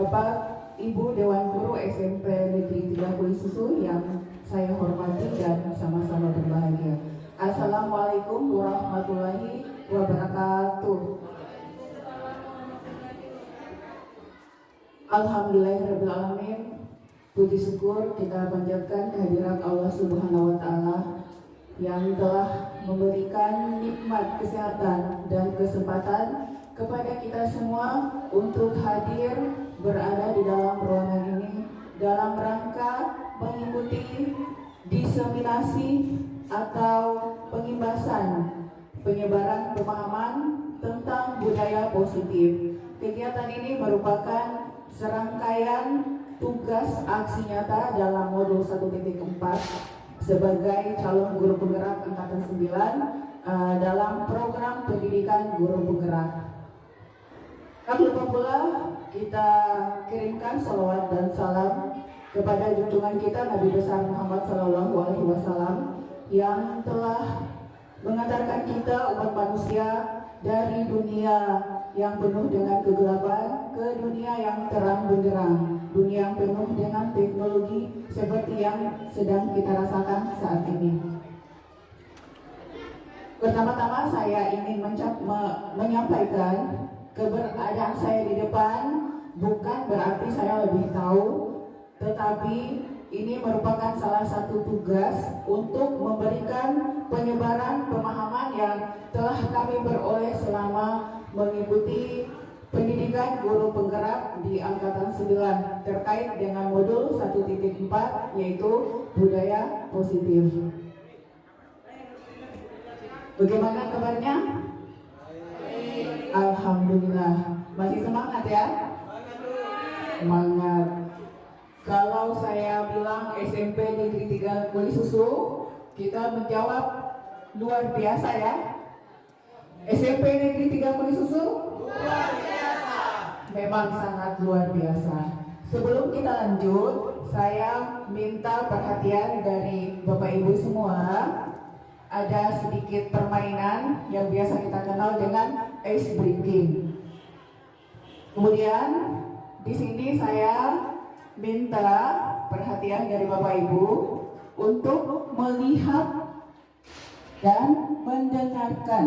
Bapak Ibu Dewan Guru SMP Negeri 3 Kulisusu yang saya hormati dan sama-sama berbahagia. Assalamualaikum warahmatullahi wabarakatuh. Alhamdulillahirrahmanirrahim. Puji syukur kita panjatkan kehadiran Allah Subhanahu wa Ta'ala yang telah memberikan nikmat kesehatan dan kesempatan kepada kita semua untuk hadir berada di dalam ruangan ini dalam rangka mengikuti diseminasi atau pengimbasan penyebaran pemahaman tentang budaya positif. Kegiatan ini merupakan serangkaian tugas aksi nyata dalam modul 1.4 sebagai calon guru penggerak angkatan 9 dalam program pendidikan guru penggerak. Tak lupa pula kita kirimkan salawat dan salam kepada junjungan kita Nabi besar Muhammad SAW yang telah mengantarkan kita umat manusia dari dunia yang penuh dengan kegelapan ke dunia yang terang benderang, dunia yang penuh dengan teknologi seperti yang sedang kita rasakan saat ini. Pertama-tama saya ingin menyampaikan keberadaan saya di depan bukan berarti saya lebih tahu, tetapi ini merupakan salah satu tugas untuk memberikan penyebaran pemahaman yang telah kami peroleh selama mengikuti pendidikan guru penggerak di angkatan 9 terkait dengan modul 1.4 yaitu budaya positif. Bagaimana kabarnya? Alhamdulillah. Masih semangat ya? Semangat. Kalau saya bilang SMP Negeri 3 Kulisusu, kita menjawab luar biasa ya. SMP Negeri 3 Kulisusu luar biasa. Memang sangat luar biasa. Sebelum kita lanjut, saya minta perhatian dari Bapak Ibu semua. Ada sedikit permainan yang biasa kita kenal dengan ice breaking. Kemudian di sini saya minta perhatian dari Bapak Ibu untuk melihat dan mendengarkan.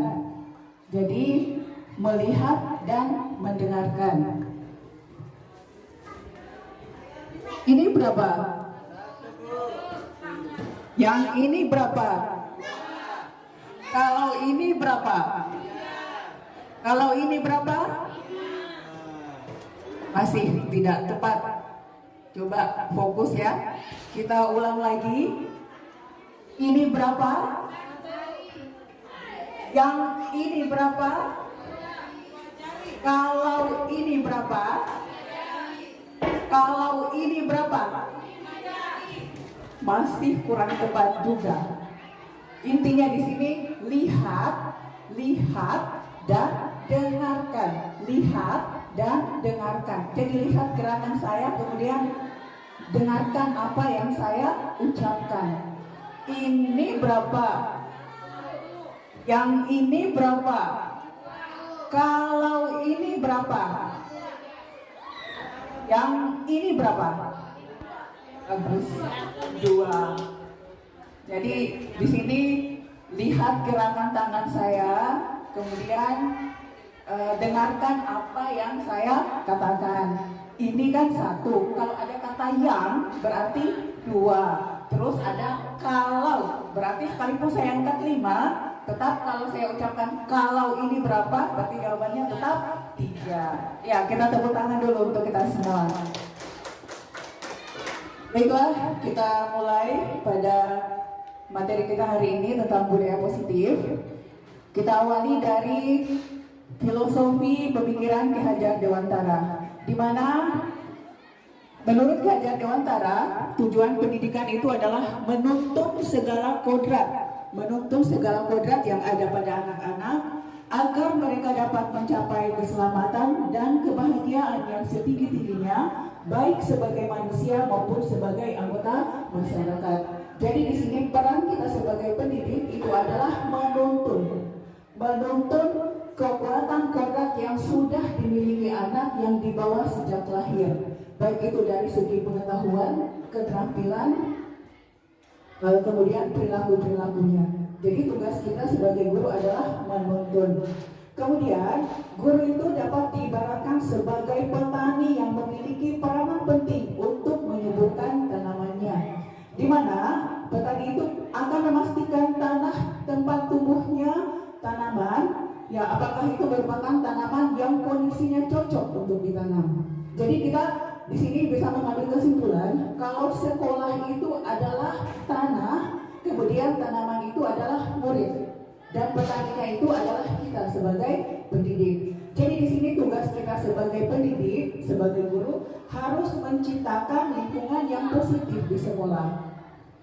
Jadi melihat dan mendengarkan. Ini berapa? Yang ini berapa? Kalau ini berapa? Kalau ini berapa? Masih tidak tepat. Coba fokus ya. Kita ulang lagi. Ini berapa? Yang ini berapa? Kalau ini berapa? Kalau ini berapa? Masih kurang tepat juga. Intinya di sini lihat, lihat dan dengarkan. Lihat dan dengarkan. Jadi lihat gerakan saya, kemudian dengarkan apa yang saya ucapkan. Ini berapa? Yang ini berapa? Kalau ini berapa? Yang ini berapa? Bagus. 2. Jadi di sini lihat gerakan tangan saya, kemudian dengarkan apa yang saya katakan. Ini kan 1. Kalau ada kata yang berarti 2. Terus ada kalau, berarti sekalipun saya angkat 5, tetap kalau saya ucapkan kalau ini berapa, berarti jawabannya tetap 3. Ya, kita tepuk tangan dulu untuk kita semua. Baiklah, kita mulai pada materi kita hari ini tentang budaya positif. Kita awali dari filosofi pemikiran Ki Hajar Dewantara, di mana menurut Ki Hajar Dewantara, tujuan pendidikan itu adalah menuntun segala kodrat yang ada pada anak-anak agar mereka dapat mencapai keselamatan dan kebahagiaan yang setinggi-tingginya, baik sebagai manusia maupun sebagai anggota masyarakat. Jadi di sini peran kita sebagai pendidik itu adalah menuntun kekuatan kodrat yang sudah dimiliki anak yang dibawa sejak lahir, baik itu dari segi pengetahuan, keterampilan, lalu kemudian perilaku-perilakunya. Jadi tugas kita sebagai guru adalah menuntun. Kemudian guru itu dapat diibaratkan sebagai petani yang memiliki peranan penting untuk menyuburkan tanamannya, di mana petani itu akan memastikan tanah tempat tumbuhnya tanaman, ya apakah itu merupakan tanaman yang kondisinya cocok untuk ditanam. Jadi kita di sini bisa mengambil kesimpulan kalau sekolah itu adalah tanah, kemudian tanaman itu adalah murid, dan petaninya itu adalah kita sebagai pendidik. Jadi di sini tugas kita sebagai pendidik, sebagai guru harus menciptakan lingkungan yang positif di sekolah.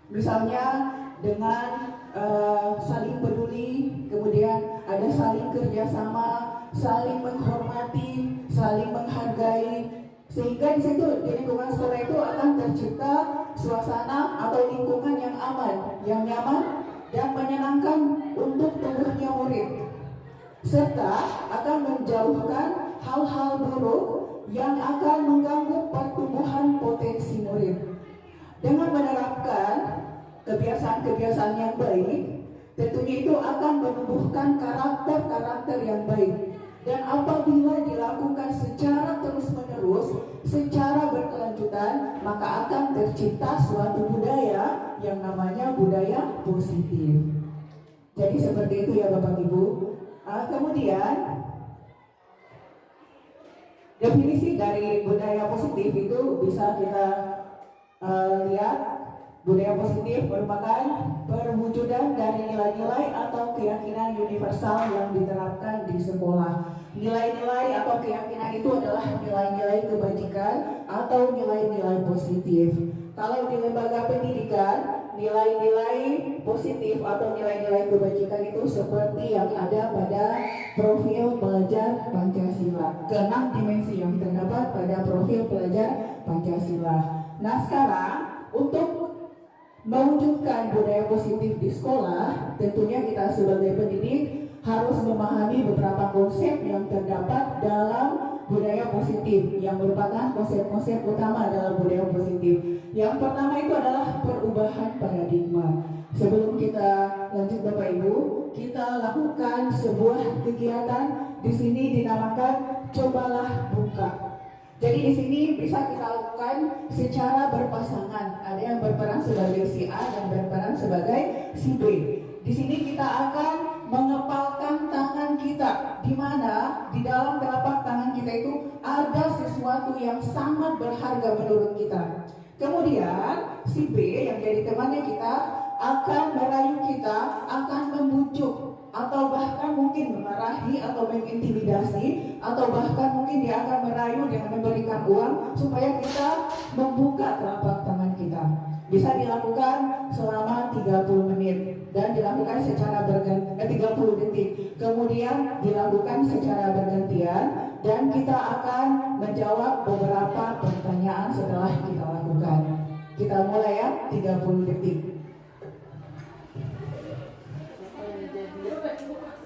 Misalnya dengan saling peduli, kemudian ada saling kerjasama, saling menghormati, saling menghargai, sehingga di situ di lingkungan sekolah itu akan tercipta suasana atau lingkungan yang aman, yang nyaman dan menyenangkan untuk tumbuhnya murid, serta akan menjauhkan hal-hal buruk yang akan mengganggu pertumbuhan potensi murid. Dengan menerapkan kebiasaan-kebiasaan yang baik, tentunya itu akan menumbuhkan karakter-karakter yang baik. Dan apabila dilakukan secara terus-menerus, secara berkelanjutan, maka akan tercipta suatu budaya yang namanya budaya positif. Jadi seperti itu ya Bapak Ibu. Kemudian definisi dari budaya positif itu bisa kita lihat. Budaya positif merupakan perwujudan dari nilai-nilai atau keyakinan universal yang diterapkan di sekolah. Nilai-nilai atau keyakinan itu adalah nilai-nilai kebajikan atau nilai-nilai positif. Kalau di lembaga pendidikan, nilai-nilai positif atau nilai-nilai kebajikan itu seperti yang ada pada profil pelajar Pancasila. Keenam dimensi yang terdapat pada profil pelajar Pancasila. Nah sekarang untuk mewujudkan budaya positif di sekolah, tentunya kita sebagai pendidik harus memahami beberapa konsep yang terdapat dalam budaya positif, yang merupakan konsep-konsep utama dalam budaya positif. Yang pertama itu adalah perubahan paradigma. Sebelum kita lanjut Bapak Ibu, kita lakukan sebuah kegiatan di sini dinamakan Cobalah Buka. Jadi di sini bisa kita lakukan secara berpasangan. Ada yang berperan sebagai si A dan berperan sebagai si B. Di sini kita akan mengepalkan tangan kita, di mana di dalam telapak tangan kita itu ada sesuatu yang sangat berharga menurut kita. Kemudian si B yang jadi temannya kita akan merayu kita, akan membujuk, atau bahkan mungkin memarahi atau mengintimidasi, atau bahkan mungkin dia akan merayu dengan memberikan uang supaya kita membuka telapak tangan kita. Bisa dilakukan selama 30 menit dan dilakukan secara bergantian 30 detik. Kemudian dilakukan secara bergantian dan kita akan menjawab beberapa pertanyaan setelah kita lakukan. Kita mulai ya, 30 detik.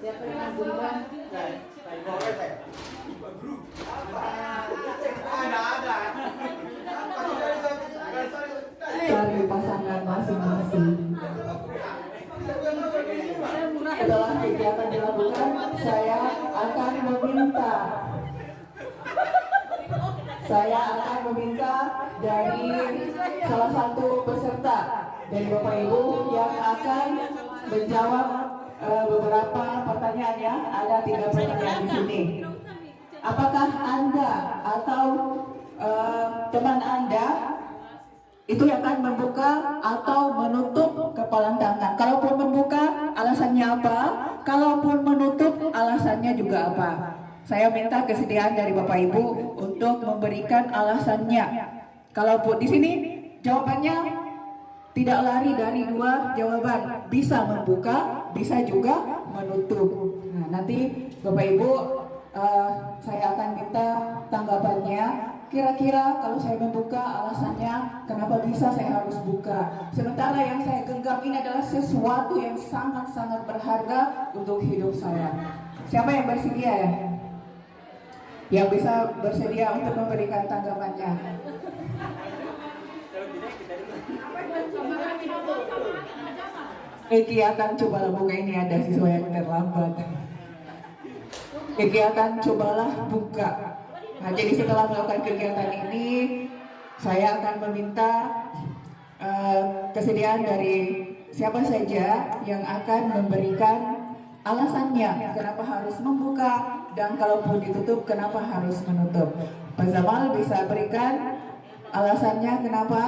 Siapa yang ngundang? Cari pasangan masing-masing. Setelah kegiatan dilakukan, saya akan meminta dari salah satu peserta dari Bapak Ibu yang akan menjawab beberapa pertanyaan ya. Ada 3 pertanyaan di sini. Apakah Anda atau teman Anda itu akan membuka atau menutup kepalan tangan? Kalaupun membuka, alasannya apa? Kalaupun menutup, alasannya juga apa? Saya minta kesediaan dari Bapak Ibu untuk memberikan alasannya. Kalaupun di sini jawabannya tidak lari dari 2 jawaban, bisa membuka, bisa juga menutup. Nah, nanti Bapak Ibu saya akan minta tanggapannya. Kira-kira kalau saya membuka, alasannya kenapa bisa saya harus buka? Sementara yang saya genggam ini adalah sesuatu yang sangat-sangat berharga untuk hidup saya. Siapa yang bersedia ya? Yang bisa bersedia untuk memberikan tanggapannya. Kegiatan cobalah buka ini ada siswa yang terlambat. Kegiatan cobalah buka. Nah, jadi setelah melakukan kegiatan ini, saya akan meminta kesediaan dari siapa saja yang akan memberikan alasannya kenapa harus membuka, dan kalaupun ditutup kenapa harus menutup. Pak Zamal bisa berikan alasannya kenapa?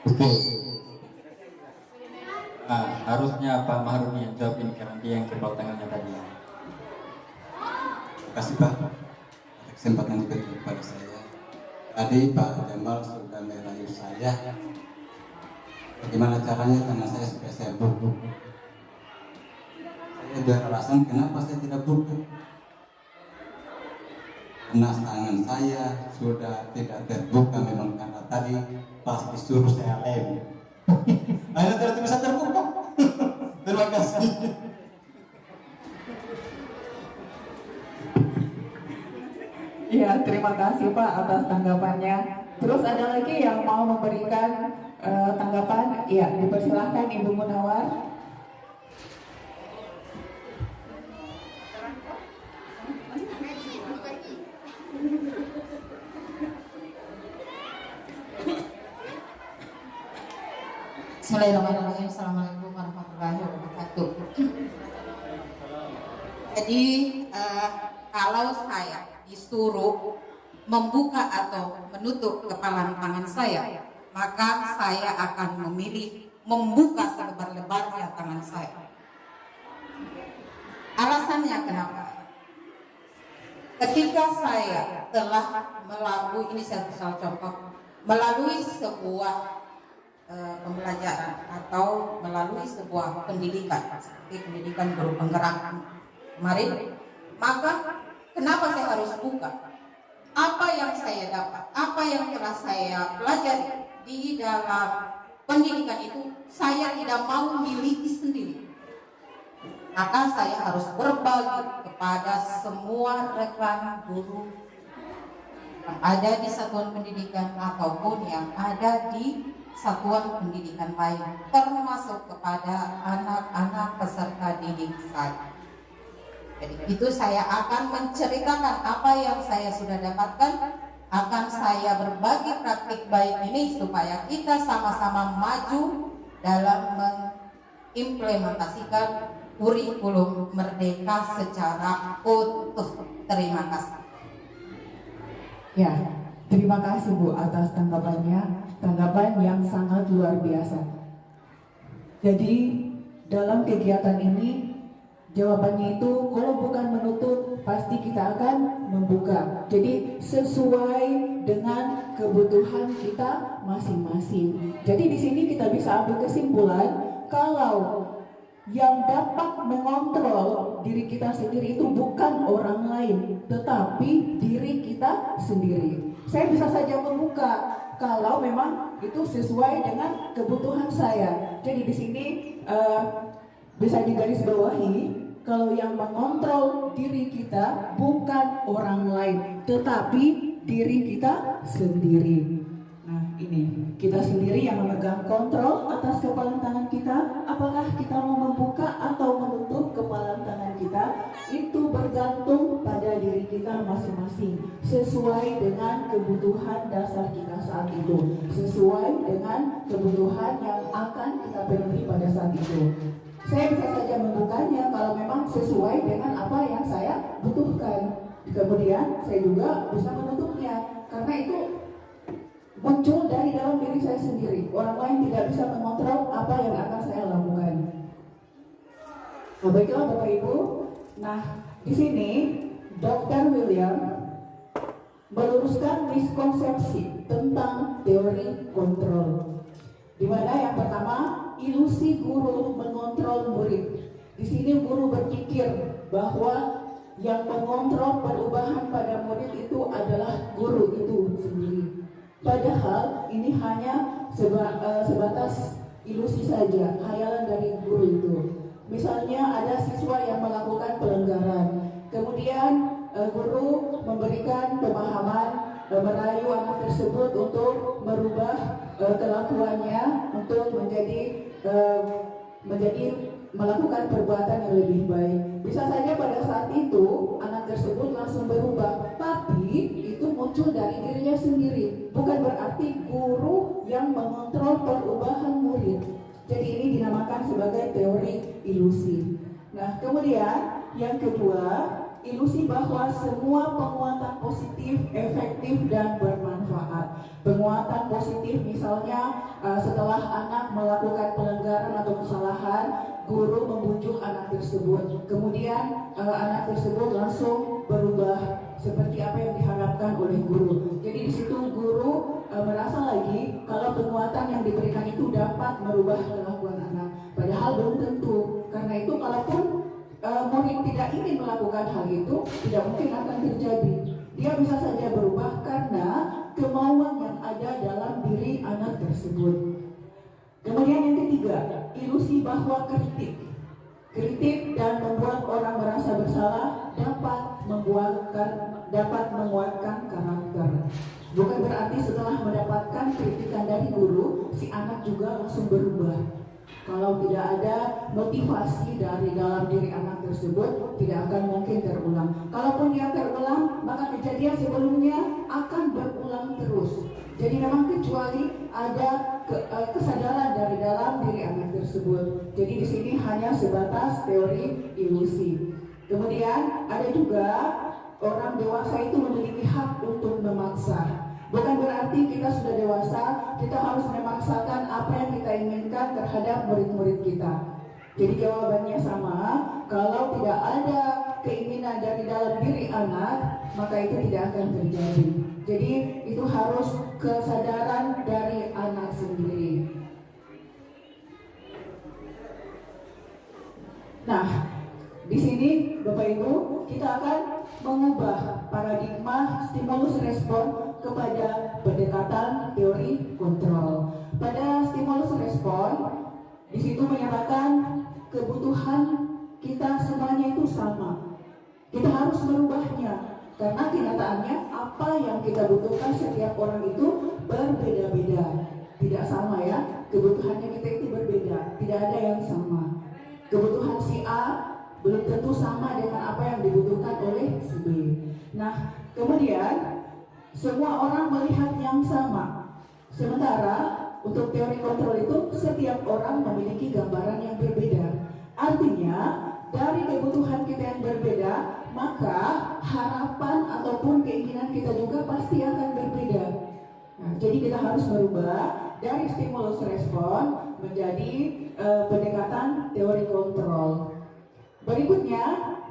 Oke. Harusnya Pak Mahrumi yang jawab ini karena dia yang kebal tangannya tadi. Terima kasih Pak atas kesempatan diberikan kepada saya. Tadi Pak Jamal sudah merayu saya. Bagaimana caranya karena saya supaya saya buka. Saya beralasan kenapa saya tidak buka. Karena tangan saya sudah tidak terbuka memang karena tadi pas disuruh saya lem. Akhirnya tidak bisa terbuka. Terima kasih. Ya, terima kasih Pak atas tanggapannya. Terus ada lagi yang mau memberikan tanggapan? Ya, dipersilahkan Ibu Munawar. Bismillahirrahmanirrahim. Assalamualaikum warahmatullahi wabarakatuh. Jadi kalau saya disuruh membuka atau menutup kepalan tangan saya, maka saya akan memilih membuka selebar-lebarnya tangan saya. Alasannya kenapa? Ketika saya telah melalui, ini saya misal contoh, melalui sebuah pembelajaran atau melalui sebuah pendidikan seperti pendidikan guru penggerak kemarin, maka kenapa saya harus buka? Apa yang saya dapat, apa yang telah saya pelajari di dalam pendidikan itu saya tidak mau miliki sendiri, maka saya harus berbagi kepada semua rekan guru yang ada di satuan pendidikan ataupun yang ada di satuan pendidikan lain, termasuk kepada anak-anak peserta didik saya. Jadi itu saya akan menceritakan apa yang saya sudah dapatkan, akan saya berbagi praktik baik ini supaya kita sama-sama maju dalam mengimplementasikan kurikulum merdeka secara utuh. Terima kasih. Ya, terima kasih Bu atas tanggapannya. Tanggapan yang sangat luar biasa. Jadi dalam kegiatan ini jawabannya itu kalau bukan menutup pasti kita akan membuka. Jadi sesuai dengan kebutuhan kita masing-masing. Jadi di sini kita bisa ambil kesimpulan kalau yang dapat mengontrol diri kita sendiri itu bukan orang lain, tetapi diri kita sendiri. Saya bisa saja membuka kalau memang itu sesuai dengan kebutuhan saya. Jadi di sini bisa digarisbawahi kalau yang mengontrol diri kita bukan orang lain, tetapi diri kita sendiri. Nah, ini kita sendiri yang memegang kontrol atas kepalan tangan kita. Apakah kita mau membuka atau menutup kepalan tangan kita, itu bergantung pada diri kita masing-masing, sesuai dengan kebutuhan dasar kita saat itu, sesuai dengan kebutuhan yang akan kita penuhi pada saat itu. Saya bisa saja membukanya kalau memang sesuai dengan apa yang saya butuhkan. Kemudian saya juga bisa menutupnya karena itu muncul dari dalam diri saya sendiri. Orang lain tidak bisa mengontrol apa yang akan saya lakukan. Nah, baiklah Bapak Ibu. Nah, di sini Dr. William meluruskan miskonsepsi tentang teori kontrol. Di mana yang pertama, ilusi guru mengontrol murid. Di sini guru berpikir bahwa yang mengontrol perubahan pada murid itu adalah guru itu sendiri. Padahal ini hanya sebatas ilusi saja, khayalan dari guru itu. Misalnya ada siswa yang melakukan pelanggaran, kemudian guru memberikan pemahaman, merayu anak tersebut untuk merubah kelakuannya untuk menjadi melakukan perbuatan yang lebih baik. Bisa saja pada saat itu anak tersebut langsung berubah, tapi itu muncul dari dirinya sendiri. Bukan berarti guru yang mengontrol perubahan murid. Jadi ini dinamakan sebagai teori ilusi. Nah, kemudian yang kedua, ilusi bahwa semua penguatan positif, efektif, dan bermanfaat. Penguatan positif misalnya setelah anak melakukan pelanggaran atau kesalahan, guru membujuk anak tersebut. Kemudian anak tersebut langsung berubah seperti apa yang diharapkan oleh guru. Jadi di situ guru merasa lagi kalau penguatan yang diberikan itu dapat merubah kelakuan anak. Padahal belum tentu. Karena itu kalaupun murid tidak ingin melakukan hal itu, tidak mungkin akan terjadi. Dia bisa saja berubah karena kemauan yang ada dalam diri anak tersebut. Kemudian yang ketiga, ilusi bahwa kritik dan membuat orang merasa bersalah dapat menguatkan karakter. Bukan berarti setelah mendapatkan kritikan dari guru, si anak juga langsung berubah. Kalau tidak ada motivasi dari dalam diri anak tersebut, tidak akan mungkin terulang. Kalaupun dia terulang, maka kejadian sebelumnya akan berulang terus. Jadi memang kecuali ada kesadaran dari dalam diri anak tersebut. Jadi di sini hanya sebatas teori ilusi. Kemudian ada juga orang dewasa itu memiliki hak untuk memaksa. Bukan berarti kita sudah dewasa, kita harus memaksakan apa yang kita inginkan terhadap murid-murid kita. Jadi jawabannya sama, kalau tidak ada keinginan dari dalam diri anak, maka itu tidak akan terjadi. Jadi itu harus kesadaran dari anak sendiri. Nah, di sini Bapak Ibu, kita akan mengubah paradigma stimulus respon kepada pendekatan teori kontrol. Pada stimulus respon, di situ menyatakan kebutuhan kita semuanya itu sama. Kita harus merubahnya karena kenyataannya apa yang kita butuhkan setiap orang itu berbeda-beda. Tidak sama ya, kebutuhannya kita itu berbeda, tidak ada yang sama. Kebutuhan si A belum tentu sama dengan apa yang dibutuhkan oleh si B. Nah, kemudian semua orang melihat yang sama. Sementara untuk teori kontrol itu setiap orang memiliki gambaran yang berbeda. Artinya dari kebutuhan kita yang berbeda, maka harapan ataupun keinginan kita juga pasti akan berbeda. Nah, jadi kita harus merubah dari stimulus respon menjadi pendekatan teori kontrol. Berikutnya,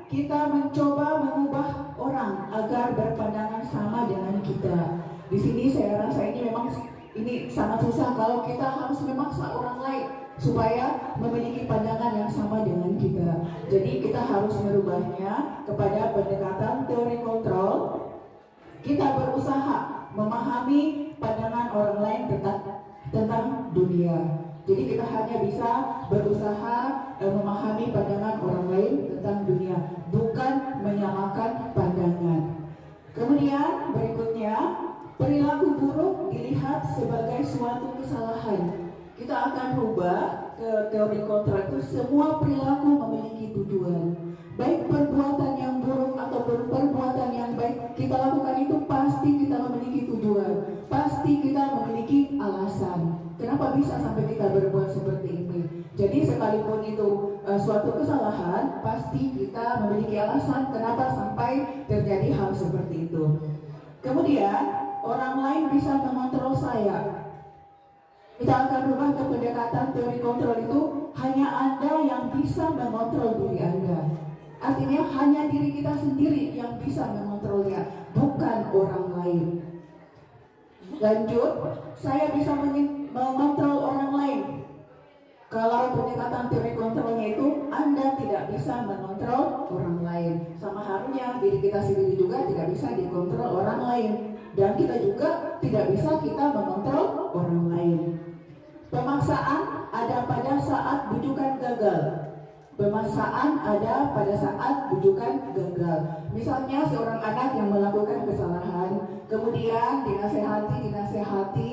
kita mencoba mengubah orang agar berpandangan sama dengan kita. Di sini saya rasa ini memang sangat susah kalau kita harus memaksa orang lain supaya memiliki pandangan yang sama dengan kita. Jadi kita harus merubahnya kepada pendekatan teori kontrol. Kita berusaha memahami pandangan orang lain tentang dunia. Jadi kita hanya bisa berusaha memahami pandangan orang lain tentang dunia, bukan menyamakan pandangan. Kemudian berikutnya, perilaku buruk dilihat sebagai suatu kesalahan. Kita akan rubah ke teori kontra itu, semua perilaku memiliki tujuan. Baik perbuatan yang buruk ataupun perbuatan yang baik kita lakukan itu pasti kita memiliki tujuan, pasti kita memiliki alasan. Kenapa bisa sampai kita berbuat seperti ini? Jadi sekalipun itu suatu kesalahan, pasti kita memiliki alasan kenapa sampai terjadi hal seperti itu. Kemudian orang lain bisa mengontrol saya. Kita akan rubah ke pendekatan teori kontrol itu, hanya Anda yang bisa mengontrol diri Anda. Artinya hanya diri kita sendiri yang bisa mengontrolnya, bukan orang lain. Lanjut, saya bisa mengontrol orang lain. Kalau pendekatan teori kontrolnya itu, Anda tidak bisa mengontrol orang lain. Sama halnya diri kita sendiri juga tidak bisa dikontrol orang lain. dan kita juga tidak bisa kita mengontrol orang lain. Pemaksaan ada pada saat bujukan gagal. Pemaksaan ada pada saat bujukan gagal. Misalnya seorang anak yang melakukan kesalahan, kemudian dinasehati,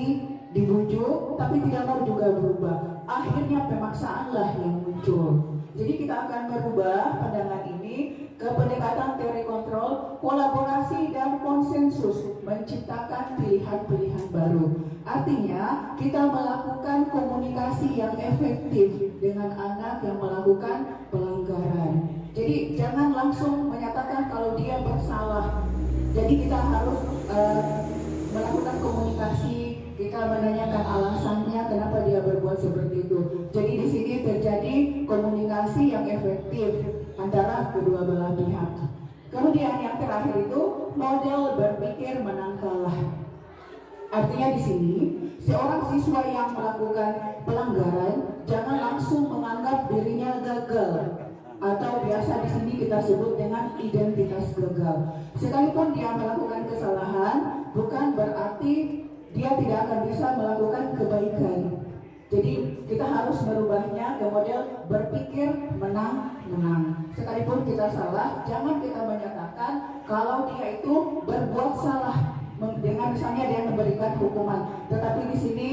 dibujuk, tapi tidak mau juga berubah. Akhirnya pemaksaanlah yang muncul. Jadi kita akan merubah pandangan ini ke pendekatan teori kontrol, kolaborasi dan konsensus, menciptakan pilihan-pilihan baru. Artinya kita melakukan komunikasi yang efektif dengan anak yang melakukan pelanggaran. Jadi jangan langsung menyatakan kalau dia bersalah. Jadi kita harus melakukan komunikasi, kita menanyakan alasannya kenapa dia berbuat seperti itu. Jadi di sini terjadi komunikasi yang efektif antara kedua belah pihak. Kemudian yang terakhir itu model berpikir menang kalah. Artinya di sini seorang siswa yang melakukan pelanggaran jangan langsung menganggap dirinya gagal, atau biasa di sini kita sebut dengan identitas gagal. Sekalipun dia melakukan kesalahan, bukan berarti dia tidak akan bisa melakukan kebaikan. Jadi kita harus merubahnya ke model berpikir menang-menang. Sekalipun kita salah, jangan kita menyatakan kalau dia itu berbuat salah dengan misalnya dia memberikan hukuman, tetapi di sini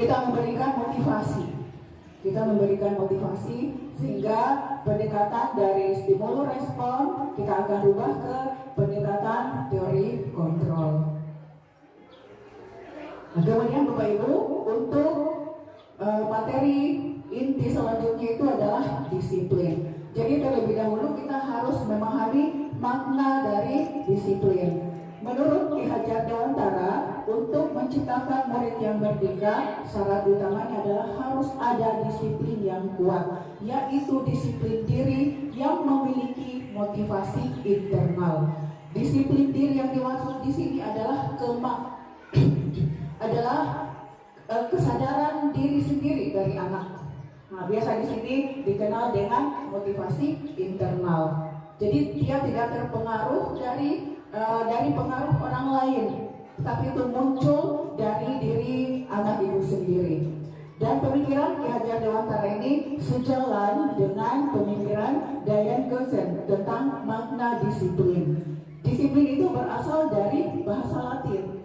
kita memberikan motivasi. Kita memberikan motivasi sehingga pendekatan dari stimulus respon kita akan rubah ke pendekatan teori kontrol. Nah, kemudian Bapak Ibu, untuk materi inti selanjutnya itu adalah disiplin. Jadi terlebih dahulu kita harus memahami makna dari disiplin. Menurut Ki Hajar Dewantara, untuk menciptakan murid yang merdeka, syarat utamanya adalah harus ada disiplin yang kuat, yaitu disiplin diri yang memiliki motivasi internal. Disiplin diri yang dimaksud di sini adalah kesadaran diri sendiri dari anak. Nah, biasa di sini dikenal dengan motivasi internal. Jadi dia tidak terpengaruh dari pengaruh orang lain, tapi itu muncul dari diri anak itu sendiri. Dan pemikiran Ki Hajar Dewantara ini sejalan dengan pemikiran Diane Goshen tentang makna disiplin. Disiplin itu berasal dari bahasa Latin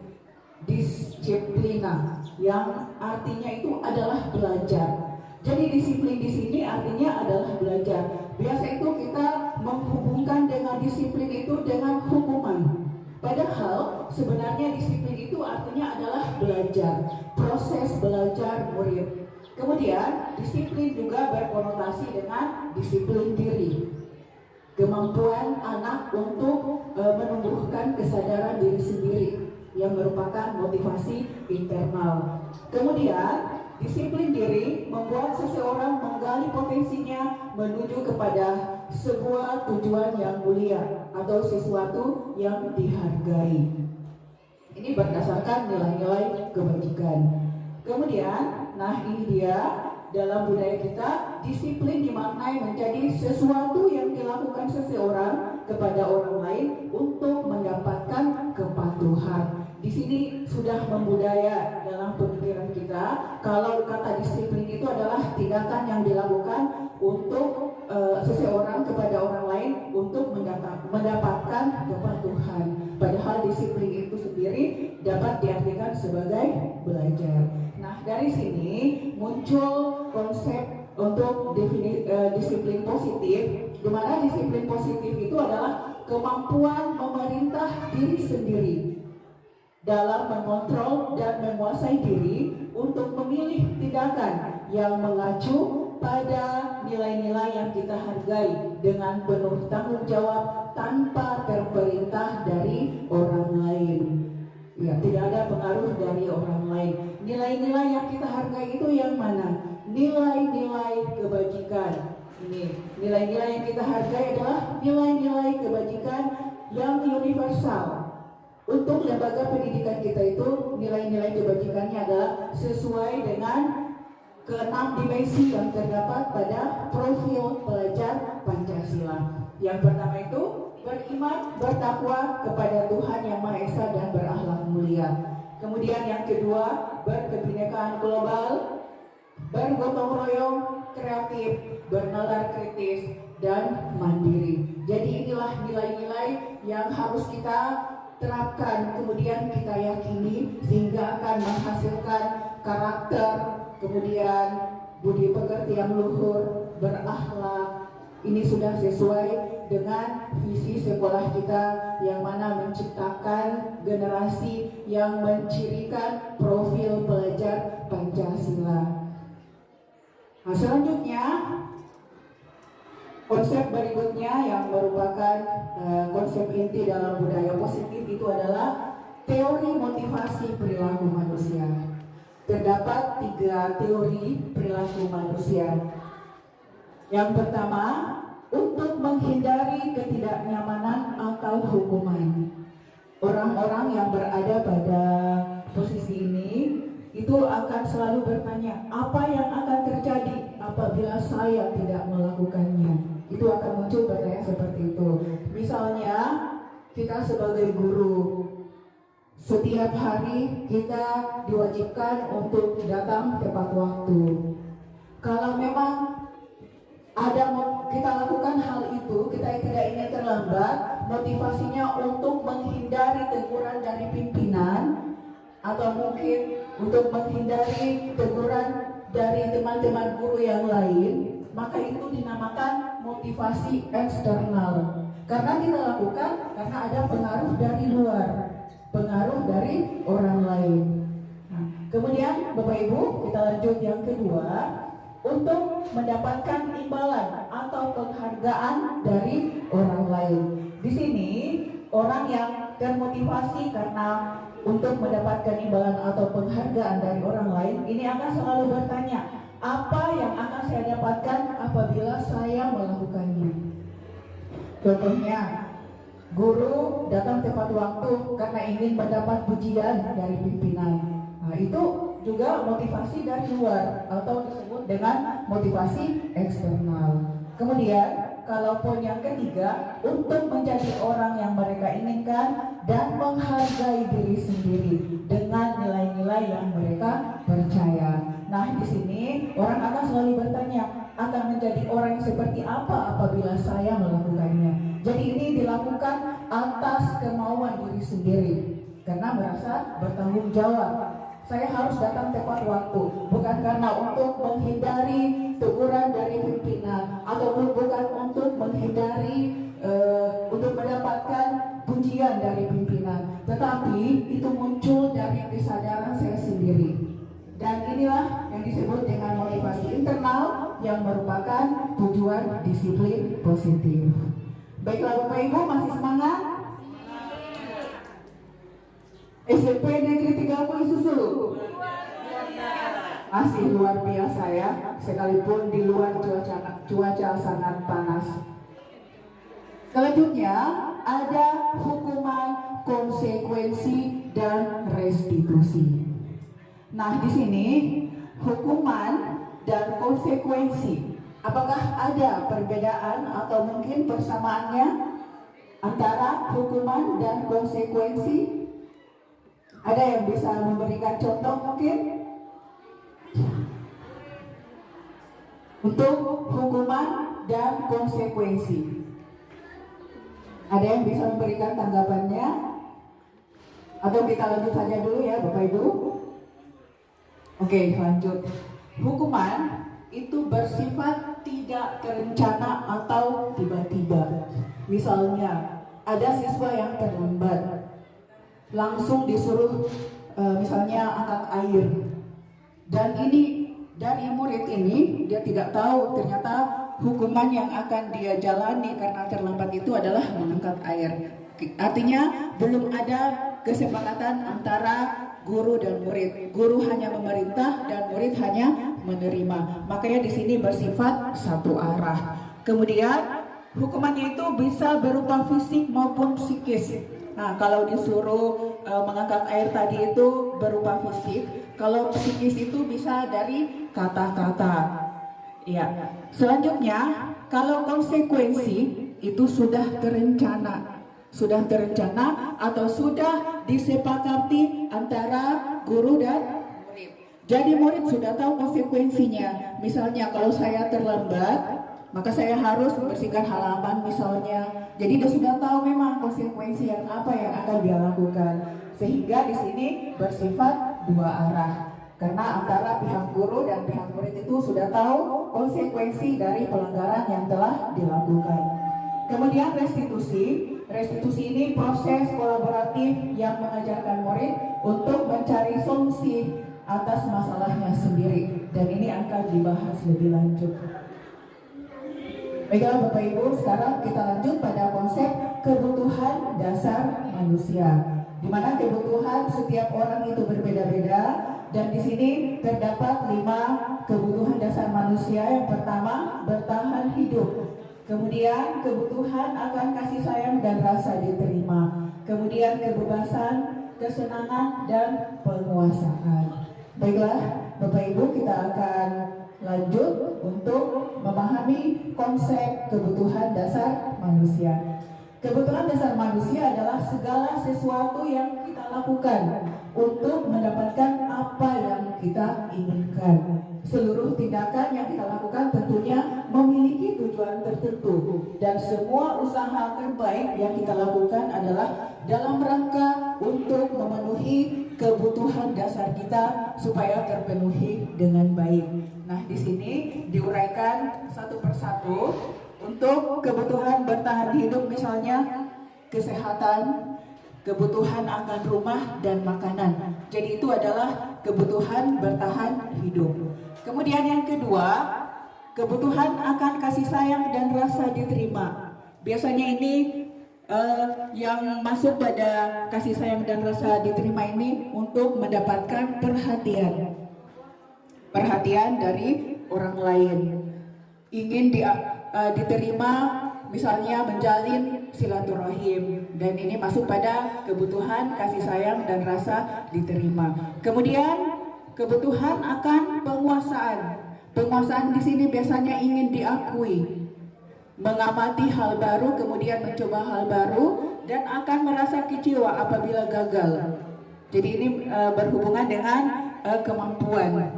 disciplina, yang artinya itu adalah belajar. Jadi disiplin di sini artinya adalah belajar. Biasa itu kita menghubungkan dengan disiplin itu dengan hukuman. Padahal sebenarnya disiplin itu artinya adalah belajar, proses belajar murid. Kemudian disiplin juga berkonotasi dengan disiplin diri, kemampuan anak untuk menumbuhkan kesadaran diri sendiri yang merupakan motivasi internal. Kemudian disiplin diri membuat seseorang menggali potensinya menuju kepada sebuah tujuan yang mulia atau sesuatu yang dihargai. Ini berdasarkan nilai-nilai kebajikan. Kemudian, nah ini dia, dalam budaya kita, disiplin dimaknai menjadi sesuatu yang dilakukan seseorang kepada orang lain untuk mendapatkan kepatuhan. Di sini sudah membudaya dalam pemikiran kita kalau kata disiplin itu adalah tindakan yang dilakukan untuk seseorang kepada orang lain untuk mendapatkan kepatuhan. Padahal disiplin itu sendiri dapat diartikan sebagai belajar. Nah, dari sini muncul konsep untuk disiplin positif, di mana disiplin positif itu adalah kemampuan memerintah diri sendiri dalam mengontrol dan menguasai diri untuk memilih tindakan yang mengacu pada nilai-nilai yang kita hargai dengan penuh tanggung jawab tanpa terperintah dari orang lain. Ya, tidak ada pengaruh dari orang lain. Nilai-nilai yang kita hargai itu yang mana? Nilai-nilai kebajikan. Ini nilai-nilai yang kita hargai adalah nilai-nilai kebajikan yang universal. Untuk lembaga pendidikan kita itu nilai-nilai kebajikannya adalah sesuai dengan ke-6 dimensi yang terdapat pada profil pelajar Pancasila. Yang pertama itu beriman, bertakwa kepada Tuhan Yang Maha Esa dan berakhlak mulia. Kemudian yang kedua, berkebinekaan global, bergotong royong, kreatif, bernalar kritis, dan mandiri. Jadi inilah nilai-nilai yang harus kita terapkan, kemudian kita yakini sehingga akan menghasilkan karakter, kemudian budi pekerti yang luhur, berakhlak. Ini sudah sesuai dengan visi sekolah kita yang mana menciptakan generasi yang mencirikan profil pelajar Pancasila. Nah, selanjutnya konsep berikutnya yang merupakan konsep inti dalam budaya positif itu adalah teori motivasi perilaku manusia. Terdapat 3 teori perilaku manusia. Yang pertama, untuk menghindari ketidaknyamanan atau hukuman. Orang-orang yang berada pada posisi ini itu akan selalu bertanya, apa yang akan terjadi apabila saya tidak melakukannya? Itu akan muncul pertanyaan seperti itu. Misalnya, kita sebagai guru, setiap hari kita diwajibkan untuk datang tepat waktu. Kalau memang kita lakukan hal itu, kita tidak ingin terlambat, motivasinya untuk menghindari teguran dari pimpinan atau mungkin untuk menghindari teguran dari teman-teman guru yang lain, maka itu dinamakan motivasi eksternal. Karena kita lakukan karena ada pengaruh dari luar, pengaruh dari orang lain. Nah, kemudian Bapak Ibu, kita lanjut yang kedua, untuk mendapatkan imbalan atau penghargaan dari orang lain. Di sini orang yang termotivasi karena untuk mendapatkan imbalan atau penghargaan dari orang lain ini akan selalu bertanya, apa yang akan saya dapatkan apabila saya melakukannya? Contohnya, guru datang tepat waktu karena ingin mendapat pujian dari pimpinan. Nah, itu juga motivasi dari luar atau disebut dengan motivasi eksternal. Kemudian, kalaupun yang ketiga, untuk menjadi orang yang mereka inginkan dan menghargai diri sendiri dengan nilai-nilai yang mereka percaya. Nah, di sini orang akan selalu bertanya, akan menjadi orang yang seperti apa apabila saya melakukannya. Jadi ini dilakukan atas kemauan diri sendiri karena merasa bertanggung jawab. Saya harus datang tepat waktu, bukan karena untuk menghindari teguran dari pimpinan ataupun bukan untuk menghindari untuk mendapatkan pujian dari pimpinan, tetapi itu muncul dari kesadaran saya sendiri. Dan inilah yang disebut dengan motivasi internal yang merupakan tujuan disiplin positif. Baiklah Bapak Ibu, masih semangat? SMP Negeri 30 Susu masih luar biasa ya, sekalipun di luar cuaca sangat panas. Selanjutnya ada hukuman, konsekuensi, dan restitusi. Nah, di sini hukuman dan konsekuensi, apakah ada perbedaan atau mungkin persamaannya antara hukuman dan konsekuensi? Ada yang bisa memberikan contoh mungkin? Untuk hukuman dan konsekuensi, ada yang bisa memberikan tanggapannya? Atau kita lanjut saja dulu ya Bapak Ibu? Oke, lanjut. Hukuman itu bersifat tidak terencana atau tiba-tiba. Misalnya, ada siswa yang terlambat, langsung disuruh misalnya angkat air, dan ini dari murid ini dia tidak tahu ternyata hukuman yang akan dia jalani karena terlambat itu adalah mengangkat air. Artinya belum ada kesepakatan antara guru dan murid. Guru hanya memerintah dan murid hanya menerima. Makanya di sini bersifat satu arah. Kemudian hukumannya itu bisa berupa fisik maupun psikis. Nah, kalau disuruh mengangkat air tadi itu berupa fisik, kalau psikis itu bisa dari kata-kata. Ya. Selanjutnya, kalau konsekuensi itu sudah terencana. Sudah terencana atau sudah disepakati antara guru dan murid. Jadi murid sudah tahu konsekuensinya. Misalnya kalau saya terlambat, maka saya harus membersihkan halaman misalnya. Jadi dia sudah tahu memang konsekuensi yang apa yang akan dia lakukan. Sehingga di sini bersifat dua arah. Karena antara pihak guru dan pihak murid itu sudah tahu konsekuensi dari pelanggaran yang telah dilakukan. Kemudian restitusi. Restitusi ini proses kolaboratif yang mengajarkan murid untuk mencari solusi atas masalahnya sendiri. Dan ini akan dibahas lebih lanjut. Baiklah Bapak Ibu, sekarang kita lanjut pada konsep kebutuhan dasar manusia, di mana kebutuhan setiap orang itu berbeda-beda, dan di sini terdapat 5 kebutuhan dasar manusia. Yang pertama, bertahan hidup. Kemudian kebutuhan akan kasih sayang dan rasa diterima. Kemudian kebebasan, kesenangan, dan penguasaan. Baiklah Bapak Ibu, kita akan lanjut untuk memahami konsep kebutuhan dasar manusia. Kebutuhan dasar manusia adalah segala sesuatu yang kita lakukan untuk mendapatkan apa yang kita inginkan. Seluruh tindakan yang kita lakukan tentunya memiliki tujuan tertentu, dan semua usaha terbaik yang kita lakukan adalah dalam rangka untuk memenuhi kebutuhan dasar kita supaya terpenuhi dengan baik. Nah, di sini diuraikan satu persatu. Untuk kebutuhan bertahan hidup misalnya kesehatan, kebutuhan akan rumah dan makanan. Jadi itu adalah kebutuhan bertahan hidup. Kemudian yang kedua, kebutuhan akan kasih sayang dan rasa diterima. Biasanya ini yang masuk pada kasih sayang dan rasa diterima ini untuk mendapatkan perhatian. Perhatian dari orang lain. Ingin diterima, misalnya menjalin silaturahim, dan ini masuk pada kebutuhan kasih sayang dan rasa diterima. Kemudian kebutuhan akan penguasaan. Penguasaan di sini biasanya ingin diakui, mengamati hal baru, kemudian mencoba hal baru, dan akan merasa kecewa apabila gagal. Jadi ini berhubungan dengan kemampuan.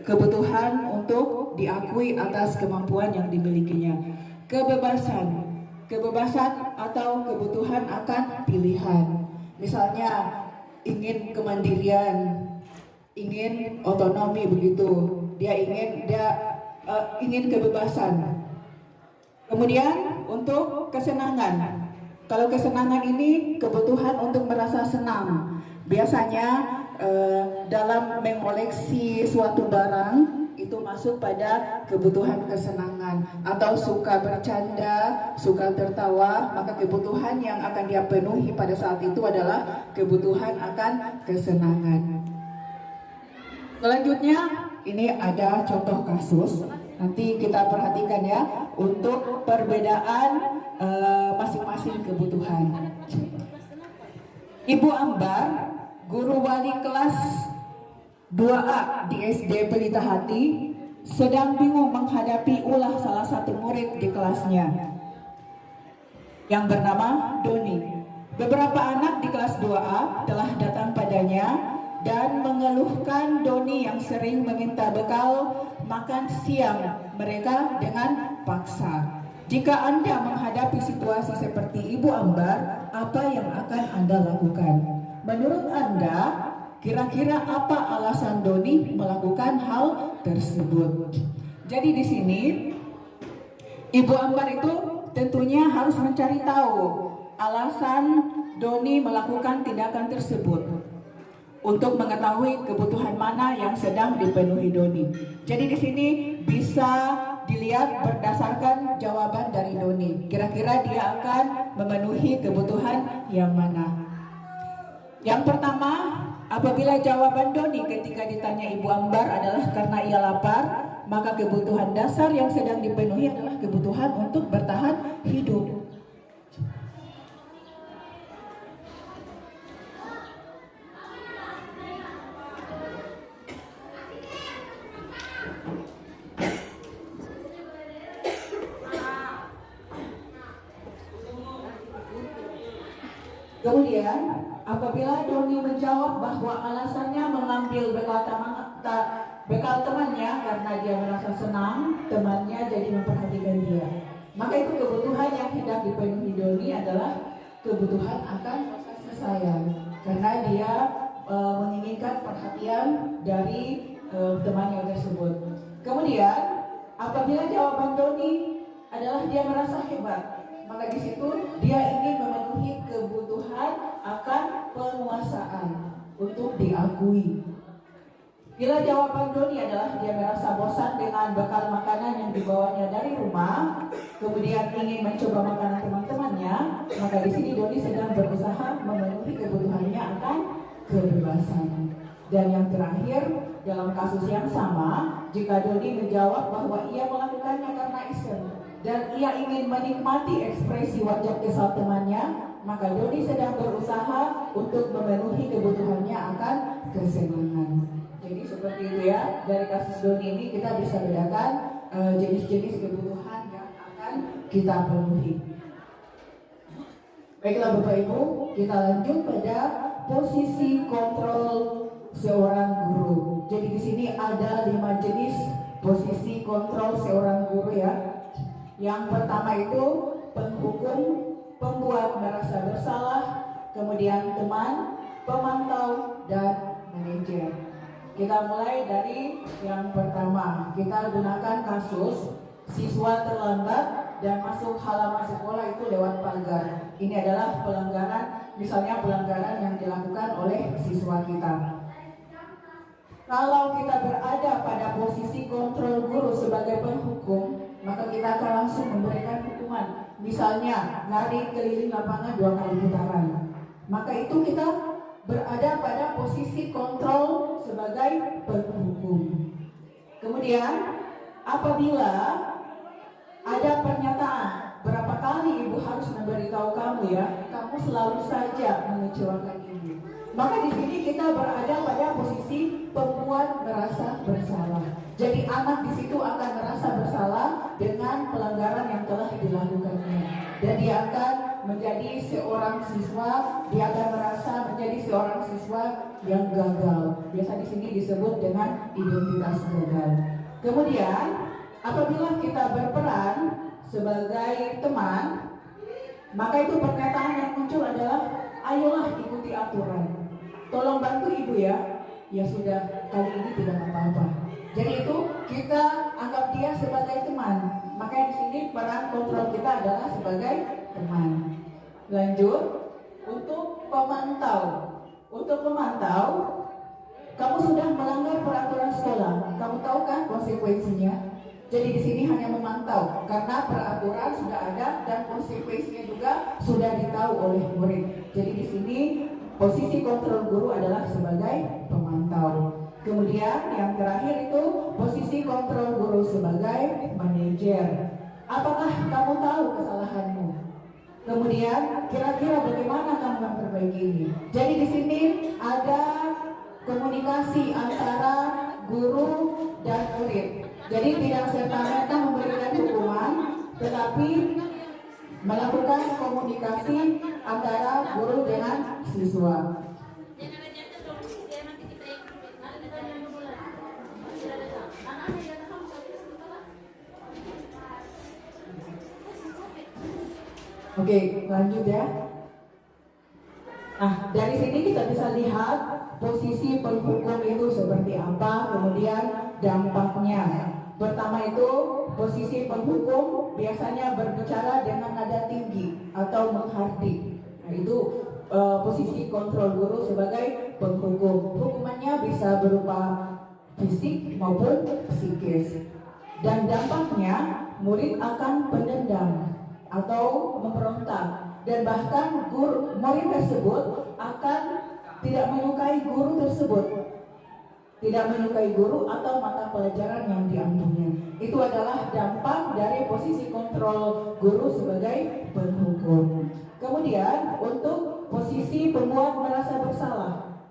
Kebutuhan untuk diakui atas kemampuan yang dimilikinya. Kebebasan atau kebutuhan akan pilihan. Misalnya ingin kemandirian, ingin otonomi begitu. Dia ingin kebebasan. Kemudian untuk kesenangan. Kalau kesenangan ini kebutuhan untuk merasa senang. Biasanya dalam mengoleksi suatu barang itu masuk pada kebutuhan kesenangan, atau suka bercanda, suka tertawa, maka kebutuhan yang akan dia penuhi pada saat itu adalah kebutuhan akan kesenangan. Selanjutnya ini ada contoh kasus, nanti kita perhatikan ya untuk perbedaan masing-masing kebutuhan. Ibu Ambar, guru wali kelas 2A di SD Pelita Hati, sedang bingung menghadapi ulah salah satu murid di kelasnya yang bernama Doni. Beberapa anak di kelas 2A telah datang padanya dan mengeluhkan Doni yang sering meminta bekal makan siang mereka dengan paksa. Jika Anda menghadapi situasi seperti Ibu Ambar, apa yang akan Anda lakukan? Menurut Anda, kira-kira apa alasan Doni melakukan hal tersebut? Jadi di sini Ibu Ambar itu tentunya harus mencari tahu alasan Doni melakukan tindakan tersebut untuk mengetahui kebutuhan mana yang sedang dipenuhi Doni. Jadi di sini bisa dilihat berdasarkan jawaban dari Doni. Kira-kira dia akan memenuhi kebutuhan yang mana? Yang pertama, apabila jawaban Doni ketika ditanya Ibu Ambar adalah karena ia lapar, maka kebutuhan dasar yang sedang dipenuhi adalah kebutuhan untuk bertahan hidup. Kemudian apabila Doni menjawab bahwa alasannya mengambil bekal temannya karena dia merasa senang temannya jadi memperhatikan dia, maka itu kebutuhan yang hendak dipenuhi Doni adalah kebutuhan akan kasih sayang karena dia menginginkan perhatian dari temannya tersebut. Kemudian apabila jawaban Doni adalah dia merasa hebat, maka di situ dia ingin memenuhi kebutuhan akan penguasaan untuk diakui. Bila jawaban Doni adalah dia merasa bosan dengan bekal makanan yang dibawanya dari rumah, kemudian ingin mencoba makanan teman-temannya, maka di sini Doni sedang berusaha memenuhi kebutuhannya akan kebebasan. Dan yang terakhir, dalam kasus yang sama, jika Doni menjawab bahwa ia melakukannya karena iseng dan ia ingin menikmati ekspresi wajah kesal temannya, maka Doni sedang berusaha untuk memenuhi kebutuhannya akan kesenangan. Jadi seperti itu ya, dari kasus Doni ini kita bisa bedakan jenis-jenis kebutuhan yang akan kita penuhi. Baiklah Bapak Ibu, kita lanjut pada posisi kontrol seorang guru. Jadi di sini ada 5 jenis posisi kontrol seorang guru ya. Yang pertama itu penghukum, pembuat merasa bersalah, kemudian teman, pemantau, dan manajer. Kita mulai dari yang pertama. Kita gunakan kasus siswa terlambat dan masuk halaman sekolah itu lewat pagar. Ini adalah pelanggaran, misalnya pelanggaran yang dilakukan oleh siswa kita. Kalau kita berada pada posisi kontrol guru sebagai penghukum, maka kita akan langsung memberikan hukuman. Misalnya lari keliling lapangan 2 kali putaran. Maka itu kita berada pada posisi kontrol sebagai penghukum. Kemudian apabila ada pernyataan, berapa kali ibu harus memberitahu kamu ya, kamu selalu saja mengecewakan ibu. Maka di sini kita berada pada posisi pembuat merasa bersalah. Jadi anak di situ akan merasa bersalah dengan pelanggaran yang telah dilakukannya, dan dia akan menjadi seorang siswa, dia akan merasa menjadi seorang siswa yang gagal. Biasa di sini disebut dengan identitas gagal. Kemudian apabila kita berperan sebagai teman, maka itu pernyataan yang muncul adalah ayolah ikuti aturan, tolong bantu ibu ya. Ya sudah, kali ini tidak apa-apa. Jadi itu kita anggap dia sebagai teman. Maka di sini peran kontrol kita adalah sebagai teman. Lanjut untuk pemantau. Untuk pemantau, kamu sudah melanggar peraturan sekolah. Kamu tahu kan konsekuensinya? Jadi di sini hanya memantau karena peraturan sudah ada dan konsekuensinya juga sudah ditahu oleh murid. Jadi di sini posisi kontrol guru adalah sebagai pemantau. Kemudian yang terakhir itu posisi kontrol guru sebagai manajer. Apakah kamu tahu kesalahanmu? Kemudian kira-kira bagaimana kamu memperbaiki ini? Jadi di sini ada komunikasi antara guru dan murid. Jadi tidak serta-merta memberikan hukuman, tetapi melakukan komunikasi antara guru dengan siswa. Oke, lanjut ya. Nah, dari sini kita bisa lihat posisi penghukum itu seperti apa, kemudian dampaknya. Pertama itu posisi penghukum biasanya berbicara dengan nada tinggi atau menghardik. Nah, itu posisi kontrol guru sebagai penghukum. Hukumannya bisa berupa fisik maupun psikis. Dan dampaknya murid akan pendendam atau memberontak, dan bahkan murid tersebut akan tidak menyukai guru tersebut, tidak menyukai guru atau mata pelajaran yang diambilnya. Itu adalah dampak dari posisi kontrol guru sebagai penghukum. Kemudian untuk posisi pembuat merasa bersalah,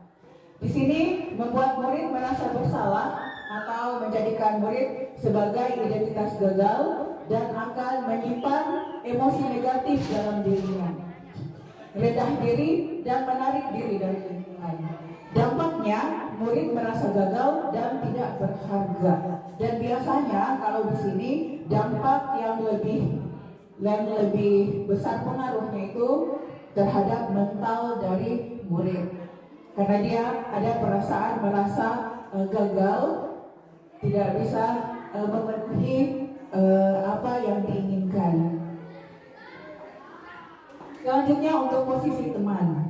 di sini membuat murid merasa bersalah atau menjadikan murid sebagai identitas gagal dan akan menyimpan emosi negatif dalam dirinya. rendah diri, dan menarik diri dari lingkungan. Dampaknya, murid merasa gagal dan tidak berharga. Dan biasanya kalau di sini dampak yang lebih besar pengaruhnya itu terhadap mental dari murid. Karena dia ada perasaan merasa gagal, tidak bisa memenuhi apa yang diinginkan. Selanjutnya untuk posisi teman.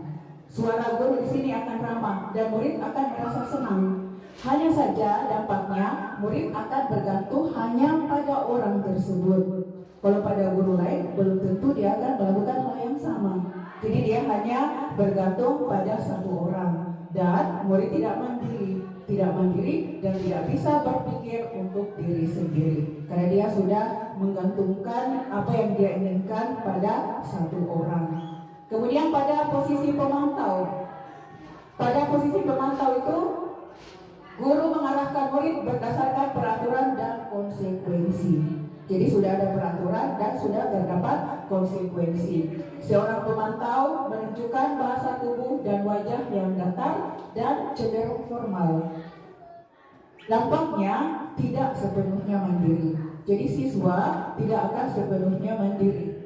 Suara guru di sini akan ramah dan murid akan merasa senang. Hanya saja dampaknya murid akan bergantung hanya pada orang tersebut. Kalau pada guru lain belum tentu dia akan melakukan hal yang sama. Jadi dia hanya bergantung pada satu orang dan murid tidak mandiri dan tidak bisa berpikir untuk diri sendiri karena dia sudah menggantungkan apa yang dia inginkan pada satu orang. Kemudian pada posisi pemantau. Pada posisi pemantau itu guru mengarahkan murid berdasarkan peraturan dan konsekuensi. Jadi sudah ada peraturan dan sudah terdapat konsekuensi. Seorang pemantau menunjukkan bahasa tubuh dan wajah yang datar dan cenderung formal. Dampaknya tidak sepenuhnya mandiri. Jadi siswa tidak akan sepenuhnya mandiri.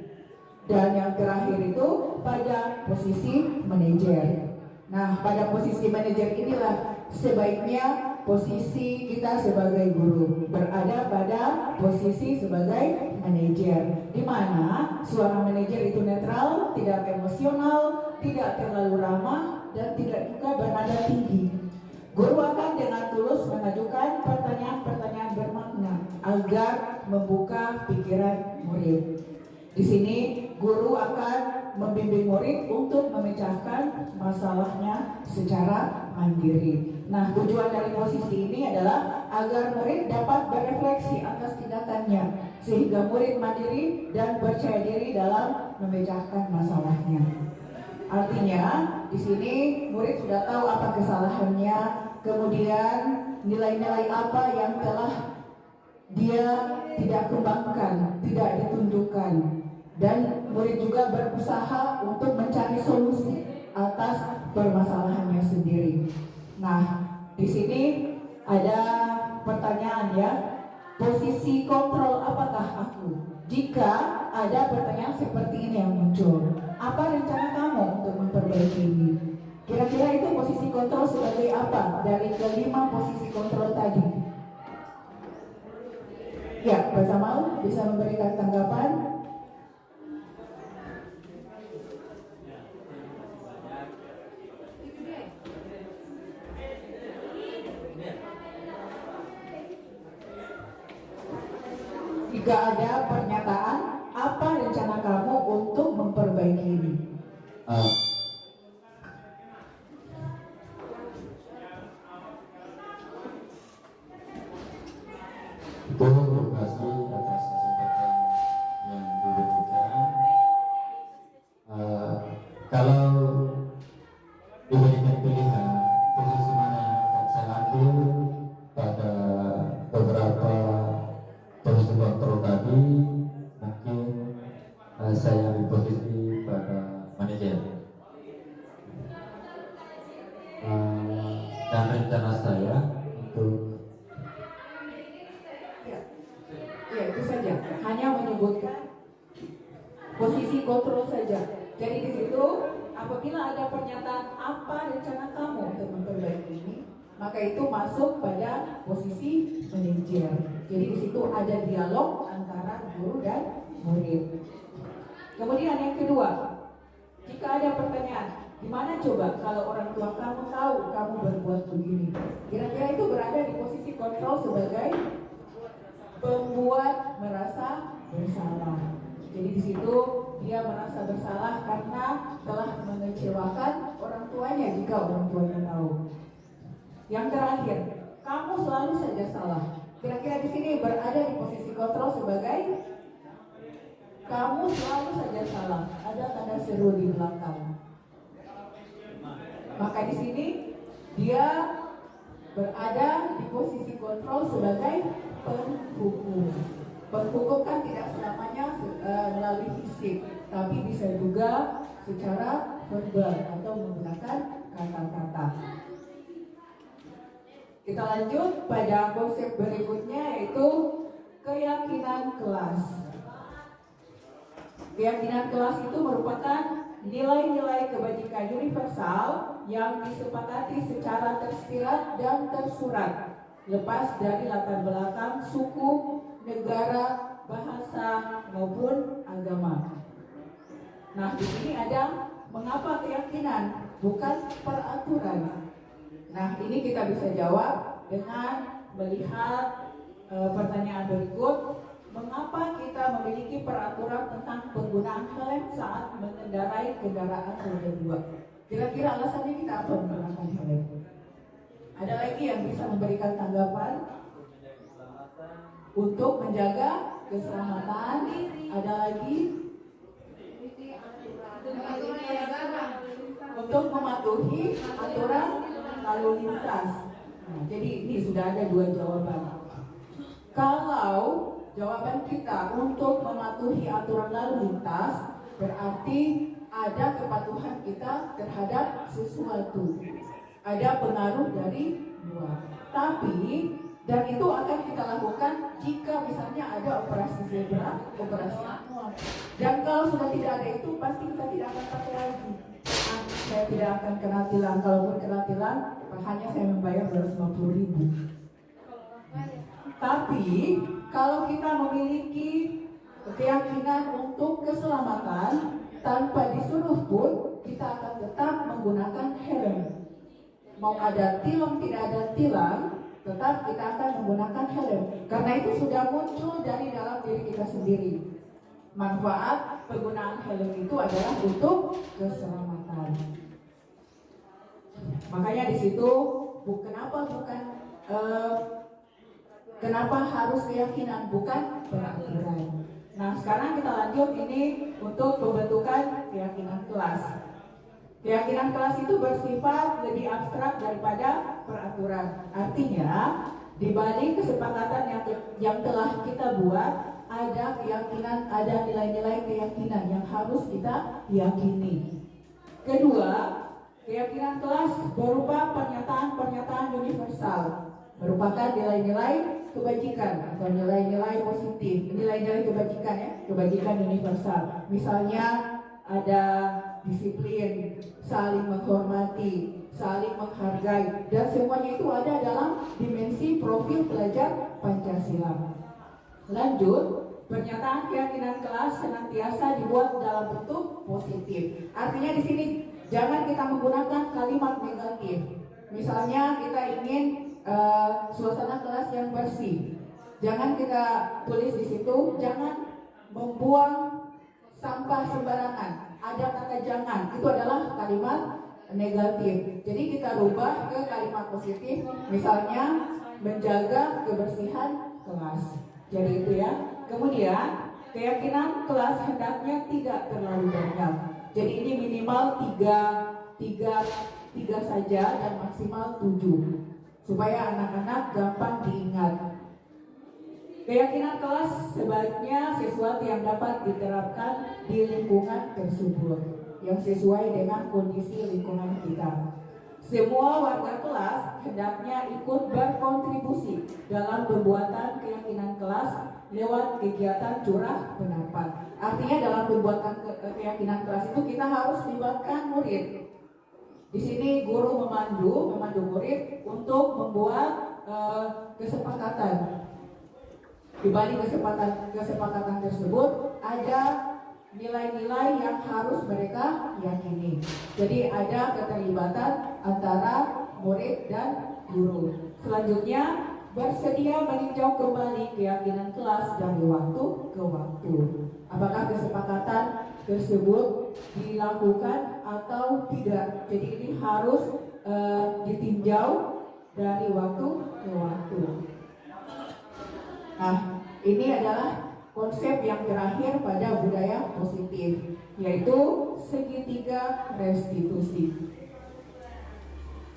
Dan yang terakhir itu pada posisi manajer. Nah, pada posisi manajer inilah sebaiknya posisi kita sebagai guru berada pada posisi sebagai manajer, di mana suara manajer itu netral, tidak emosional, tidak terlalu ramah, dan tidak juga bernada tinggi. Guru akan dengan tulus mengajukan pertanyaan-pertanyaan bermakna agar membuka pikiran murid. Di sini guru akan membimbing murid untuk memecahkan masalahnya secara mandiri. Nah, tujuan dari posisi ini adalah agar murid dapat berefleksi atas tindakannya sehingga murid mandiri dan percaya diri dalam memecahkan masalahnya. Artinya, di sini murid sudah tahu apa kesalahannya, kemudian nilai-nilai apa yang telah dia tidak kembangkan, tidak ditunjukkan, dan murid juga berusaha untuk mencari solusi atas permasalahannya sendiri. Nah, di sini ada pertanyaan ya, posisi kontrol apakah aku? Jika ada pertanyaan seperti ini yang muncul, apa rencana kamu untuk memperbaiki ini? Kira-kira itu posisi kontrol sebagai apa dari kelima posisi kontrol tadi? Ya, Pak Samal bisa memberikan tanggapan? Jika ada pernyataan, apa rencana kamu untuk memperbaiki ini? Terima kasih atas kesempatan yang diberikan. Kalau diberikan pilihan posisi mana yang akan saya ambil pada beberapa posisi kontrol tadi, mungkin saya ambil posisi pada manajer. Dan rencana saya untuk Ya, itu saja. Hanya menyebutkan posisi kontrol saja. Jadi di situ apabila ada pernyataan apa rencana kamu untuk memperbaiki ini, maka itu masuk pada posisi manajer. Jadi di situ ada dialog antara guru dan murid. Kemudian yang kedua, jika ada pertanyaan, gimana coba kalau orang tua kamu tahu kamu berbuat begini? Kira-kira itu berada di posisi kontrol sebagai membuat merasa bersalah. Jadi di situ dia merasa bersalah karena telah mengecewakan orang tuanya jika orang tuanya tahu. Yang terakhir, kamu selalu saja salah. Kira-kira di sini berada di posisi kontrol sebagai kamu selalu saja salah. Ada tanda seru di belakang. Maka di sini dia berada di posisi kontrol sebagai penghukum. Penghukum kan tidak selamanya melalui fisik, tapi bisa juga secara verbal atau menggunakan kata-kata. Kita lanjut pada konsep berikutnya, yaitu keyakinan kelas. Keyakinan kelas itu merupakan nilai-nilai kebajikan universal yang disepakati secara tersirat dan tersurat, lepas dari latar belakang suku, negara, bahasa maupun agama. Nah, di sini ada mengapa keyakinan, bukan peraturan. Nah, ini kita bisa jawab dengan melihat pertanyaan berikut. Mengapa kita memiliki peraturan tentang penggunaan helm saat mengendarai kendaraan roda 2? Kira-kira alasannya kita apa menggunakan helm? Ada lagi yang bisa memberikan tanggapan? Untuk menjaga keselamatan. Ada lagi? Untuk mematuhi aturan lalu lintas. Nah, jadi ini sudah ada 2 jawaban. Kalau jawaban kita untuk mematuhi aturan lalu lintas, berarti ada kepatuhan kita terhadap sesuatu. Ada pengaruh dari luar. Tapi, dan itu akan kita lakukan jika misalnya ada operasi zebra, operasi manual. Dan kalau sudah tidak ada itu, pasti kita tidak akan pakai lagi. Saya tidak akan kena tilang. Kalaupun kena tilang, hanya saya membayar 250.000. Tapi kalau kita memiliki keyakinan untuk keselamatan, tanpa disuruh pun kita akan tetap menggunakan helm. Mau ada tilang tidak ada tilang, tetap kita akan menggunakan helm. Karena itu sudah muncul dari dalam diri kita sendiri. Manfaat penggunaan helm itu adalah untuk keselamatan. Makanya di situ kenapa harus keyakinan, bukan peraturan. Nah, sekarang kita lanjut ini untuk pembentukan keyakinan kelas. Keyakinan kelas itu bersifat lebih abstrak daripada peraturan. Artinya, di balik kesepakatan yang telah kita buat, ada keyakinan, ada nilai-nilai keyakinan yang harus kita yakini. Kedua, keyakinan kelas berupa pernyataan-pernyataan universal, merupakan nilai-nilai kebajikan atau nilai-nilai positif, nilai-nilai kebajikan ya, kebajikan universal. Misalnya ada disiplin, saling menghormati, saling menghargai, dan semuanya itu ada dalam dimensi profil pelajar Pancasila. Lanjut, pernyataan keyakinan kelas senantiasa dibuat dalam bentuk positif. Artinya di sini jangan kita menggunakan kalimat negatif. Misalnya kita ingin suasana kelas yang bersih. Jangan kita tulis di situ, jangan membuang sampah sembarangan. Ada kata jangan, itu adalah kalimat negatif. Jadi kita rubah ke kalimat positif. Misalnya menjaga kebersihan kelas. Jadi itu ya. Kemudian keyakinan kelas hendaknya tidak terlalu banyak. Jadi ini minimal tiga saja dan maksimal 7 supaya anak-anak gampang diingat. Keyakinan kelas sebaiknya sesuatu yang dapat diterapkan di lingkungan tersebut, yang sesuai dengan kondisi lingkungan kita. Semua warga kelas hendaknya ikut berkontribusi dalam pembuatan keyakinan kelas lewat kegiatan curah pendapat. Artinya dalam pembuatan keyakinan kelas itu kita harus libatkan murid. Di sini guru memandu murid untuk membuat kesepakatan. Di balik kesepakatan tersebut ada nilai-nilai yang harus mereka yakini. Jadi ada keterlibatan antara murid dan guru. Selanjutnya, bersedia meninjau kembali keyakinan kelas dari waktu ke waktu. Apakah kesepakatan tersebut dilakukan atau tidak? Jadi ini harus ditinjau dari waktu ke waktu. Nah, ini adalah konsep yang terakhir pada budaya positif, yaitu segitiga restitusi.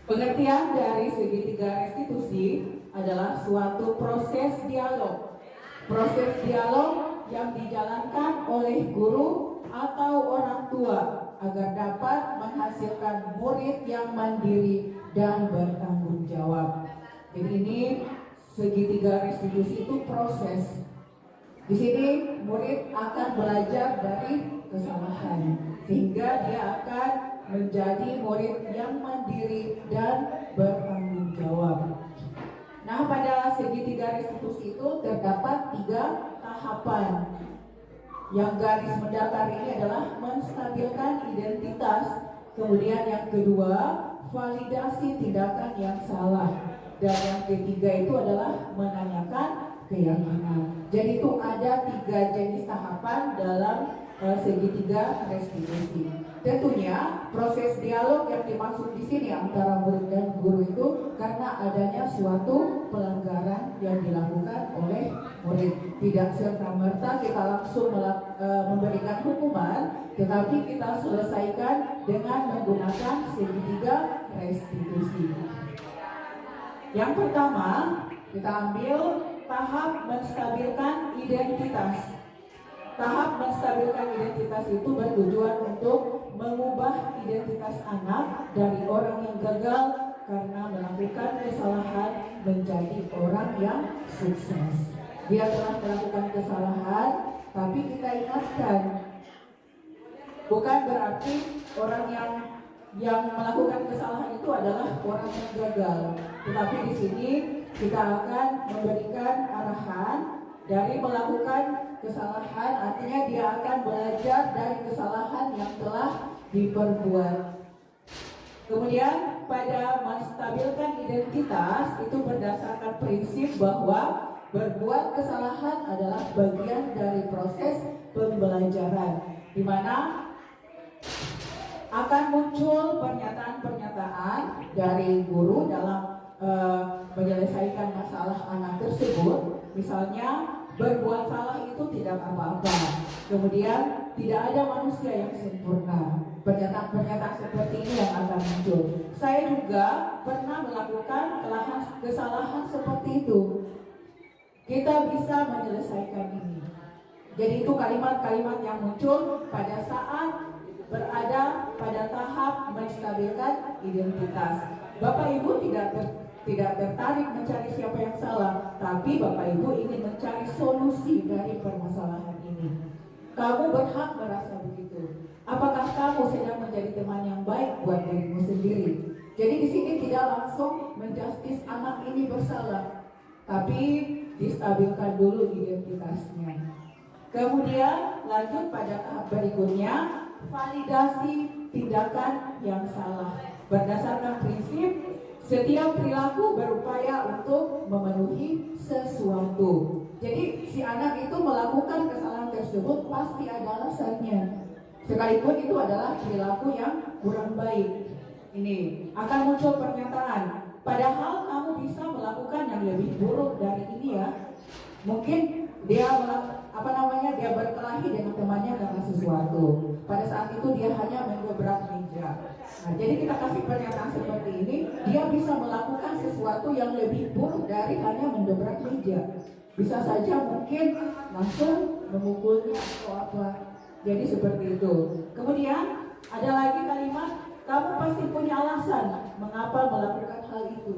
Pengertian dari segitiga restitusi adalah suatu proses dialog. Proses dialog yang dijalankan oleh guru atau orang tua agar dapat menghasilkan murid yang mandiri dan bertanggung jawab. Jadi ini segitiga restitusi itu proses. Di sini murid akan belajar dari kesalahan sehingga dia akan menjadi murid yang mandiri dan bertanggung jawab. Nah, pada segitiga restitusi itu terdapat 3 tahapan. Yang garis mendatar ini adalah menstabilkan identitas. Kemudian yang kedua, validasi tindakan yang salah. Dan yang ketiga itu adalah menanyakan keyakinan. Jadi itu ada 3 jenis tahapan dalam segitiga restitusi. Tentunya proses dialog yang dimaksud di sini antara murid dan guru itu karena adanya suatu pelanggaran yang dilakukan oleh murid. Tidak serta-merta kita langsung memberikan hukuman, tetapi kita selesaikan dengan menggunakan segitiga restitusi. Yang pertama, kita ambil tahap menstabilkan identitas. Tahap menstabilkan identitas itu bertujuan untuk mengubah identitas anak dari orang yang gagal karena melakukan kesalahan menjadi orang yang sukses. Dia telah melakukan kesalahan, tapi kita ingatkan, bukan berarti orang yang melakukan kesalahan itu adalah orang yang gagal. Tetapi di sini kita akan memberikan arahan dari melakukan kesalahan, artinya dia akan belajar dari kesalahan yang telah diperbuat. Kemudian pada menstabilkan identitas itu berdasarkan prinsip bahwa berbuat kesalahan adalah bagian dari proses pembelajaran, di mana akan muncul pernyataan-pernyataan dari guru dalam menyelesaikan masalah anak tersebut. Misalnya, berbuat salah itu tidak apa-apa. Kemudian, tidak ada manusia yang sempurna. Pernyataan-pernyataan seperti ini yang akan muncul. Saya juga pernah melakukan kesalahan seperti itu. Kita bisa menyelesaikan ini. Jadi itu kalimat-kalimat yang muncul pada saat berada pada tahap menstabilkan identitas. Bapak Ibu tidak tertarik mencari siapa yang salah, tapi Bapak Ibu ingin mencari solusi dari permasalahan ini. Kamu berhak merasa begitu. Apakah kamu sedang menjadi teman yang baik buat dirimu sendiri? Jadi di sini tidak langsung menjustis anak ini bersalah, tapi distabilkan dulu identitasnya. Kemudian lanjut pada tahap berikutnya, validasi tindakan yang salah. Berdasarkan prinsip, setiap perilaku berupaya untuk memenuhi sesuatu. Jadi si anak itu melakukan kesalahan tersebut pasti ada alasannya. Sekalipun itu adalah perilaku yang kurang baik. Ini akan muncul pernyataan, padahal kamu bisa melakukan yang lebih buruk dari ini ya. Mungkin dia dia berkelahi dengan temannya karena sesuatu. Pada saat itu dia hanya mendobrak meja. Nah, jadi kita kasih pernyataan seperti ini, dia bisa melakukan sesuatu yang lebih buruk dari hanya mendobrak meja. Bisa saja mungkin langsung memukulnya atau apa. Jadi seperti itu. Kemudian ada lagi kalimat, kamu pasti punya alasan mengapa melakukan hal itu.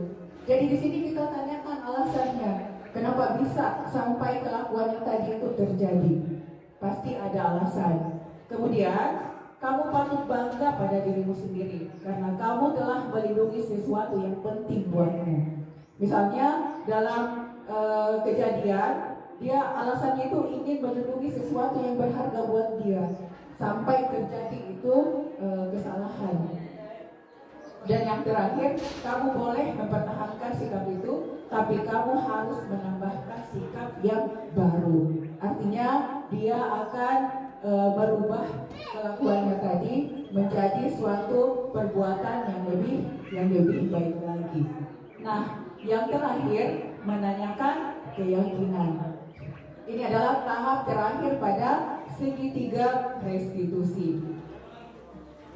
Jadi di sini kita tanyakan alasannya. Kenapa bisa sampai kelakuan yang tadi itu terjadi? Pasti ada alasan. Kemudian, kamu patut bangga pada dirimu sendiri karena kamu telah melindungi sesuatu yang penting buatmu. Misalnya dalam kejadian, dia alasannya itu ingin melindungi sesuatu yang berharga buat dia sampai terjadi itu kesalahan. Dan yang terakhir, kamu boleh mempertahankan sikap itu, tapi kamu harus menambahkan sikap yang baru. Artinya dia akan merubah kelakuannya tadi menjadi suatu perbuatan yang lebih baik lagi. Nah, yang terakhir menanyakan keyakinan. Ini adalah tahap terakhir pada segitiga restitusi.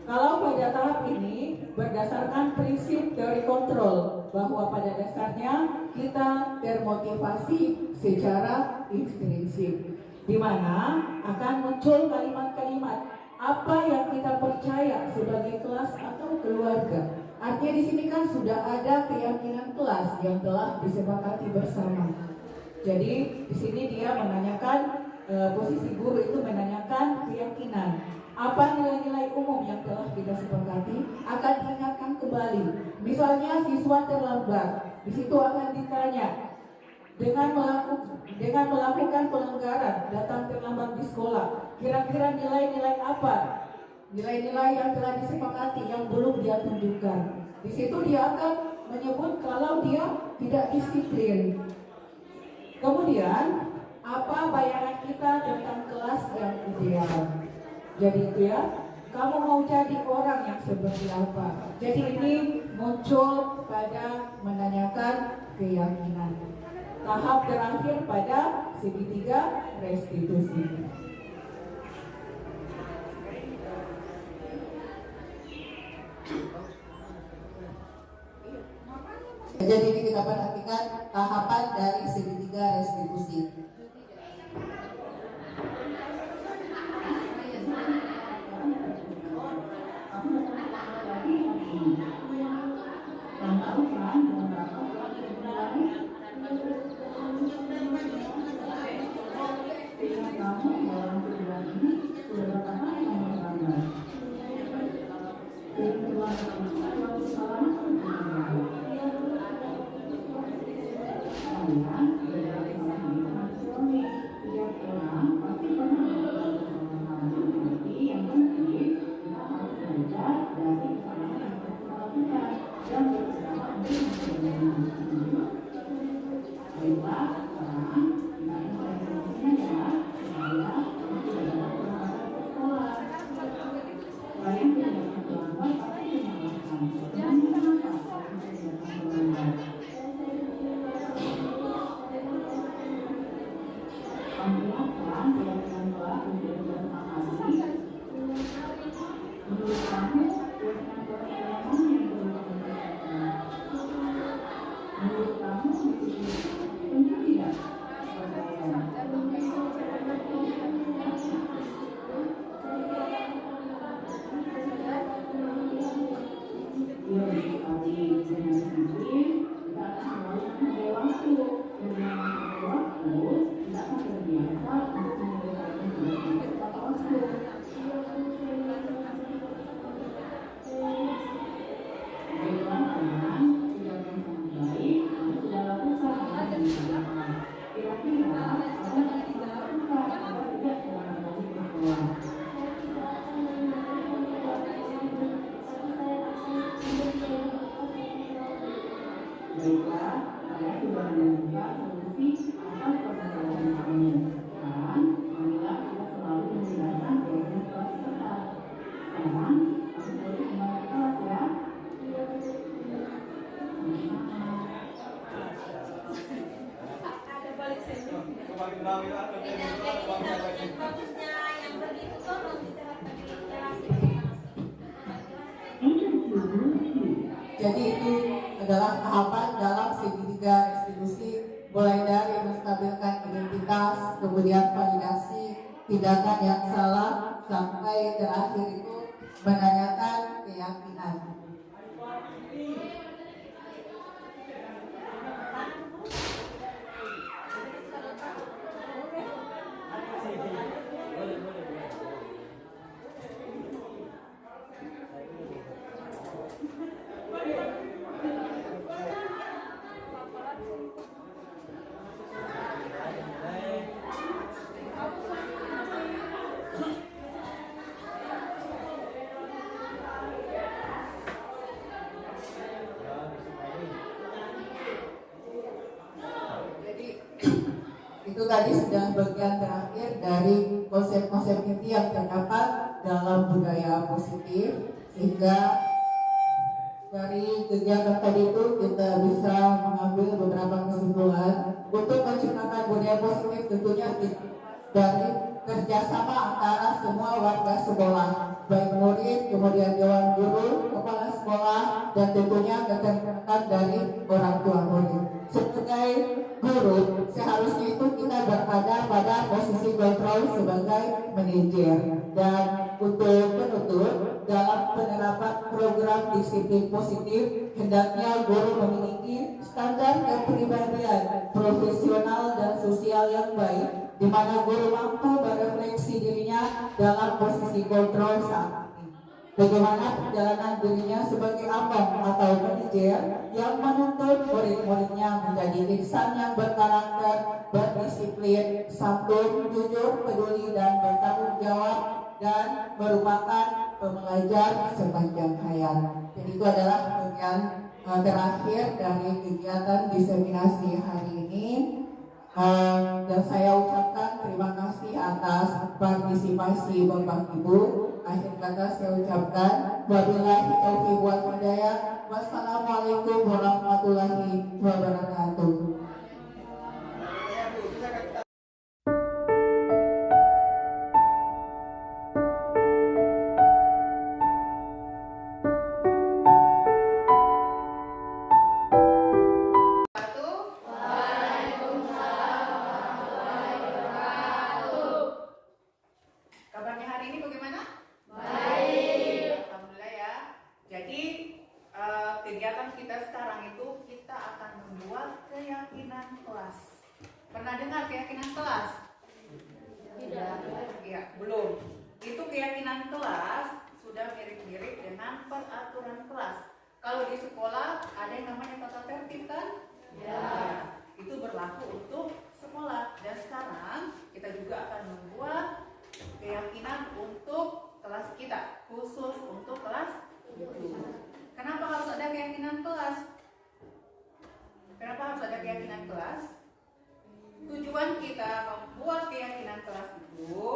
Kalau pada tahap ini berdasarkan prinsip teori kontrol bahwa pada dasarnya kita termotivasi secara intrinsik. di mana akan muncul kalimat-kalimat apa yang kita percaya sebagai kelas atau keluarga. Artinya di sini kan sudah ada keyakinan kelas yang telah disepakati bersama. Jadi di sini dia menanyakan, posisi guru itu menanyakan keyakinan. Apa nilai-nilai umum yang telah kita sepakati akan diingatkan kembali. Misalnya siswa terlambat, di situ akan ditanya dengan melakukan pelanggaran, datang terlambat di sekolah. Kira-kira nilai-nilai apa? Nilai-nilai yang telah disepakati yang belum dia tunjukkan. Di situ dia akan menyebut kalau dia tidak disiplin. Kemudian, apa bayangan kita tentang kelas yang ideal? Jadi itu ya, kamu mau jadi orang yang seperti apa? Jadi ini muncul pada menanyakan keyakinan. Tahap terakhir pada segitiga restitusi. Jadi ini kita perhatikan tahapan dari segitiga restitusi. Jadi itu adalah tahapan dalam segitiga restitusi, mulai dari menstabilkan identitas, kemudian validasi tindakan yang salah, sampai terakhir itu menanyakan keyakinan. Itu tadi sudah bagian terakhir dari konsep-konsep inti yang terdapat dalam budaya positif, sehingga dari kegiatan tadi itu kita bisa mengambil beberapa kesimpulan untuk menciptakan budaya positif. Tentunya dari kerjasama antara semua warga sekolah, baik murid, kemudian dewan guru, kepala sekolah, dan tentunya keterlibatan dari orang tua murid. sebagai guru seharusnya itu kita berada pada posisi kontrol sebagai manajer. Dan untuk penutup, dalam penerapan program disiplin positif, hendaknya guru memiliki standar kepribadian profesional dan sosial yang baik, di mana guru mampu merefleksi dirinya dalam posisi kontrol saat ini. Bagaimana perjalanan dirinya sebagai abang atau manajer yang menuntut murid-muridnya menjadi insan yang berkarakter, berdisiplin, santun, jujur, peduli, dan bertanggung jawab, dan merupakan pembelajar sepanjang hayat. Jadi itu adalah bagian terakhir dari kegiatan diseminasi hari ini. Dan saya ucapkan terima kasih atas partisipasi Bapak Ibu. Akhir kata saya ucapkan wabillahi taufiq wal hidayah. Wassalamualaikum warahmatullahi wabarakatuh. Kabarnya hari ini bagaimana? Baik. Alhamdulillah ya. Jadi kegiatan kita sekarang itu kita akan membuat keyakinan kelas. Pernah dengar keyakinan kelas? Tidak. Ya, belum. Itu keyakinan kelas sudah mirip-mirip dengan peraturan kelas. Kalau di sekolah ada yang namanya tata tertib kan? Ya. Itu berlaku untuk sekolah. Dan sekarang kita juga akan membuat keyakinan untuk kelas kita, khusus untuk kelas 7. Kenapa harus ada keyakinan kelas? Kenapa harus ada keyakinan kelas? Tujuan kita membuat keyakinan kelas itu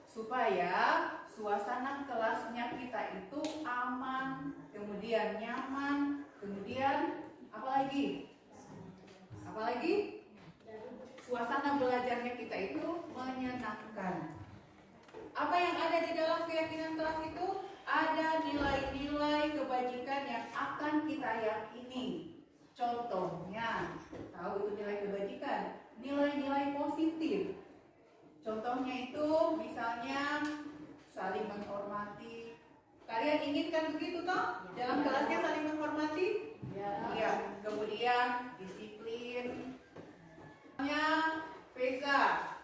supaya suasana kelasnya kita itu aman, kemudian nyaman, kemudian apalagi suasana belajarnya kita itu menyenangkan. Apa yang ada di dalam keyakinan kelas itu? Ada nilai-nilai kebajikan yang akan kita yakini. Contohnya, tahu itu nilai kebajikan? Nilai-nilai positif. Contohnya itu misalnya saling menghormati. Kalian inginkan begitu toh? Dalam kelasnya saling menghormati? Iya. Kemudian disiplin. Pesa,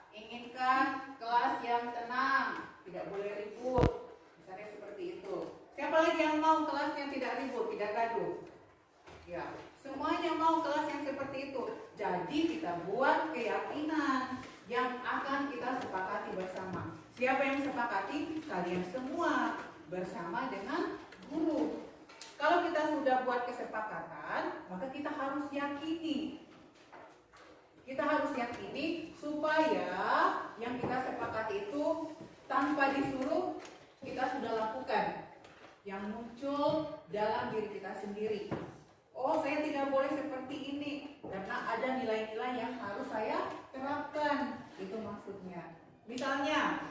inginkan kelas yang tenang, tidak boleh ribut, misalnya seperti itu. Siapa lagi yang mau kelas yang tidak ribut, tidak gaduh? Ya, semuanya mau kelas yang seperti itu. Jadi kita buat keyakinan yang akan kita sepakati bersama. Siapa yang sepakati? Kalian semua bersama dengan guru. Kalau kita sudah buat kesepakatan, maka kita harus yakini. Kita harus yakini supaya yang kita sepakati itu tanpa disuruh kita sudah lakukan, yang muncul dalam diri kita sendiri. Oh, saya tidak boleh seperti ini karena ada nilai-nilai yang harus saya terapkan. Itu maksudnya. Misalnya,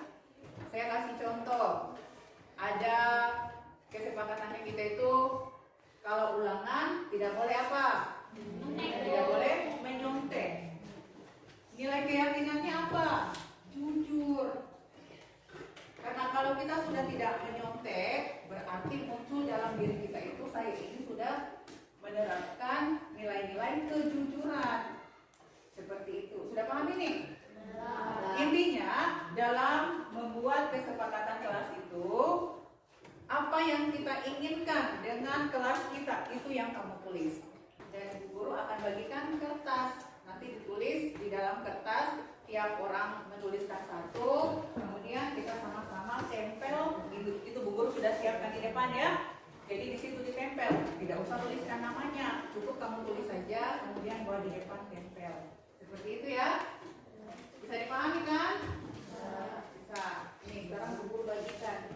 saya kasih contoh. Ada kesepakatannya kita itu kalau ulangan tidak boleh apa? Tidak boleh menyontek. Nilai keyakinannya apa? Jujur. Karena kalau kita sudah tidak menyontek, berarti muncul dalam diri kita itu saya ini sudah menerapkan nilai-nilai kejujuran. Seperti itu. Sudah paham ini? Intinya dalam membuat kesepakatan kelas itu, apa yang kita inginkan dengan kelas kita itu yang kamu tulis. Dan guru akan bagikan kertas. Nanti ditulis di dalam kertas, tiap orang menuliskan satu, kemudian kita sama-sama tempel. Itu Bu Guru sudah siapkan di depan ya. Jadi di situ ditempel, tidak usah tuliskan namanya, cukup kamu tulis saja, kemudian bawa di depan tempel. Seperti itu ya. Bisa dipahami kan? Bisa. Ini sekarang Bu Guru bagikan.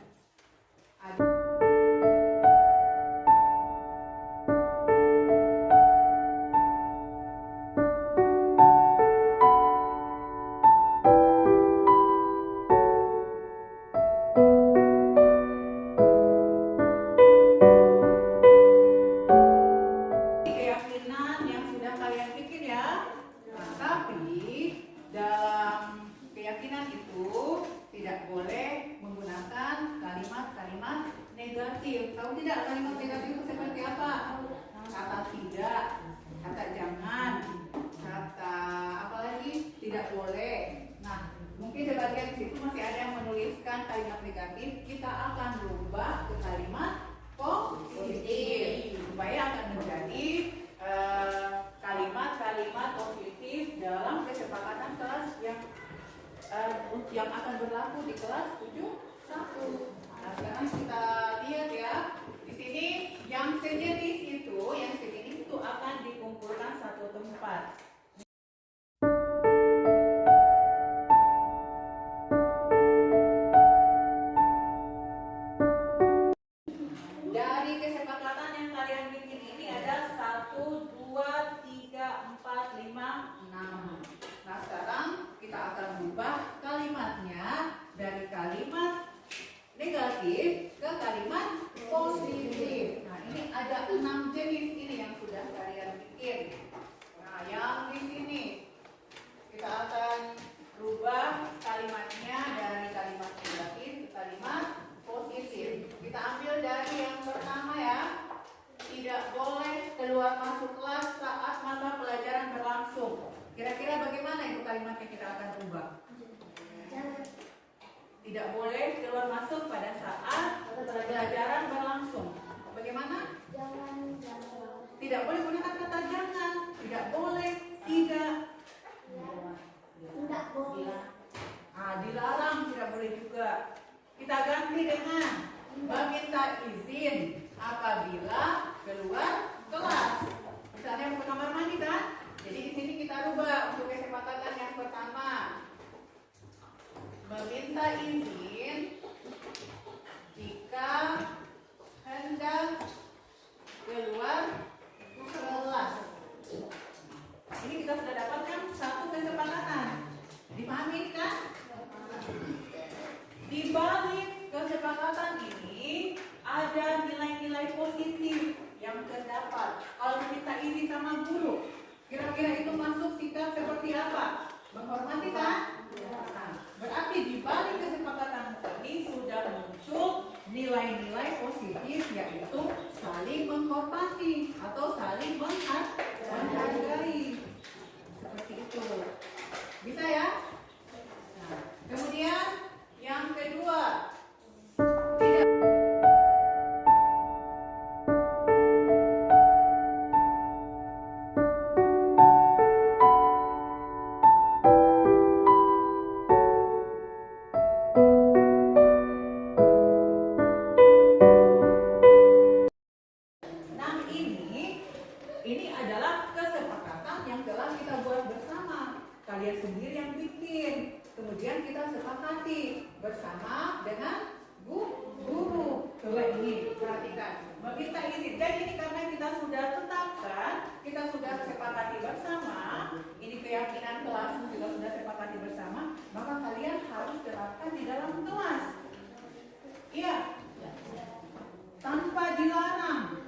Keyakinan yang sudah kalian bikin ya. dengan kalimat negatif, kita akan rubah ke kalimat positif supaya akan menjadi kalimat-kalimat positif dalam kesepakatan kelas yang akan berlaku di kelas 7.1. Nah, sekarang kita lihat ya. Di sini yang sejenis itu akan dikumpulkan satu tempat. Dari kesepakatan yang kalian bikin ini ada 1, 2, 3, 4, 5, 6. Nah, sekarang kita akan ubah kalimatnya dari kalimat negatif ke kalimat positif. Nah, ini ada 6 jenis ini yang sudah kalian bikin. Nah, yang di sini kita akan rubah kalimatnya dari kalimat negatif ke kalimat positif. Kita ambil dari yang pertama ya. Tidak boleh keluar masuk kelas saat mata pelajaran berlangsung. Kira-kira bagaimana itu kalimatnya kita akan rubah? Tidak boleh keluar masuk pada saat pelajaran berlangsung. Bagaimana? Tidak boleh gunakan kata jangan. Tidak boleh. Tidak boleh. Dilarang tidak boleh juga. Kita ganti dengan meminta izin apabila keluar kelas. Misalnya mau ke kamar mandi kan? Jadi di sini kita rubah untuk kesepakatan yang pertama. Meminta izin jika hendak keluar kelas. Ini kita sudah dapatkan satu kesepakatan. Dipahami kan? Di balik kesepakatan ini ada nilai-nilai positif yang terdapat. Kalau meminta izin sama guru, kira-kira itu masuk sikap seperti apa? Menghormati kan? Nah, berarti di balik kesepakatan ini sudah muncul nilai-nilai positif, yaitu saling menghormati atau saling menghargai. Seperti itu. Bisa ya? Nah, kemudian yang kedua, ini adalah kesepakatan yang telah kita buat bersama. Kalian sendiri yang bikin. Kemudian kita sepakati bersama dengan guru. Coba ini perhatikan. Meminta izin. Jadi ini karena kita sudah tetapkan, kita sudah sepakati bersama. Ini keyakinan kelas kita sudah sepakati bersama. Maka kalian harus terapkan di dalam kelas. Iya. Tanpa dilarang.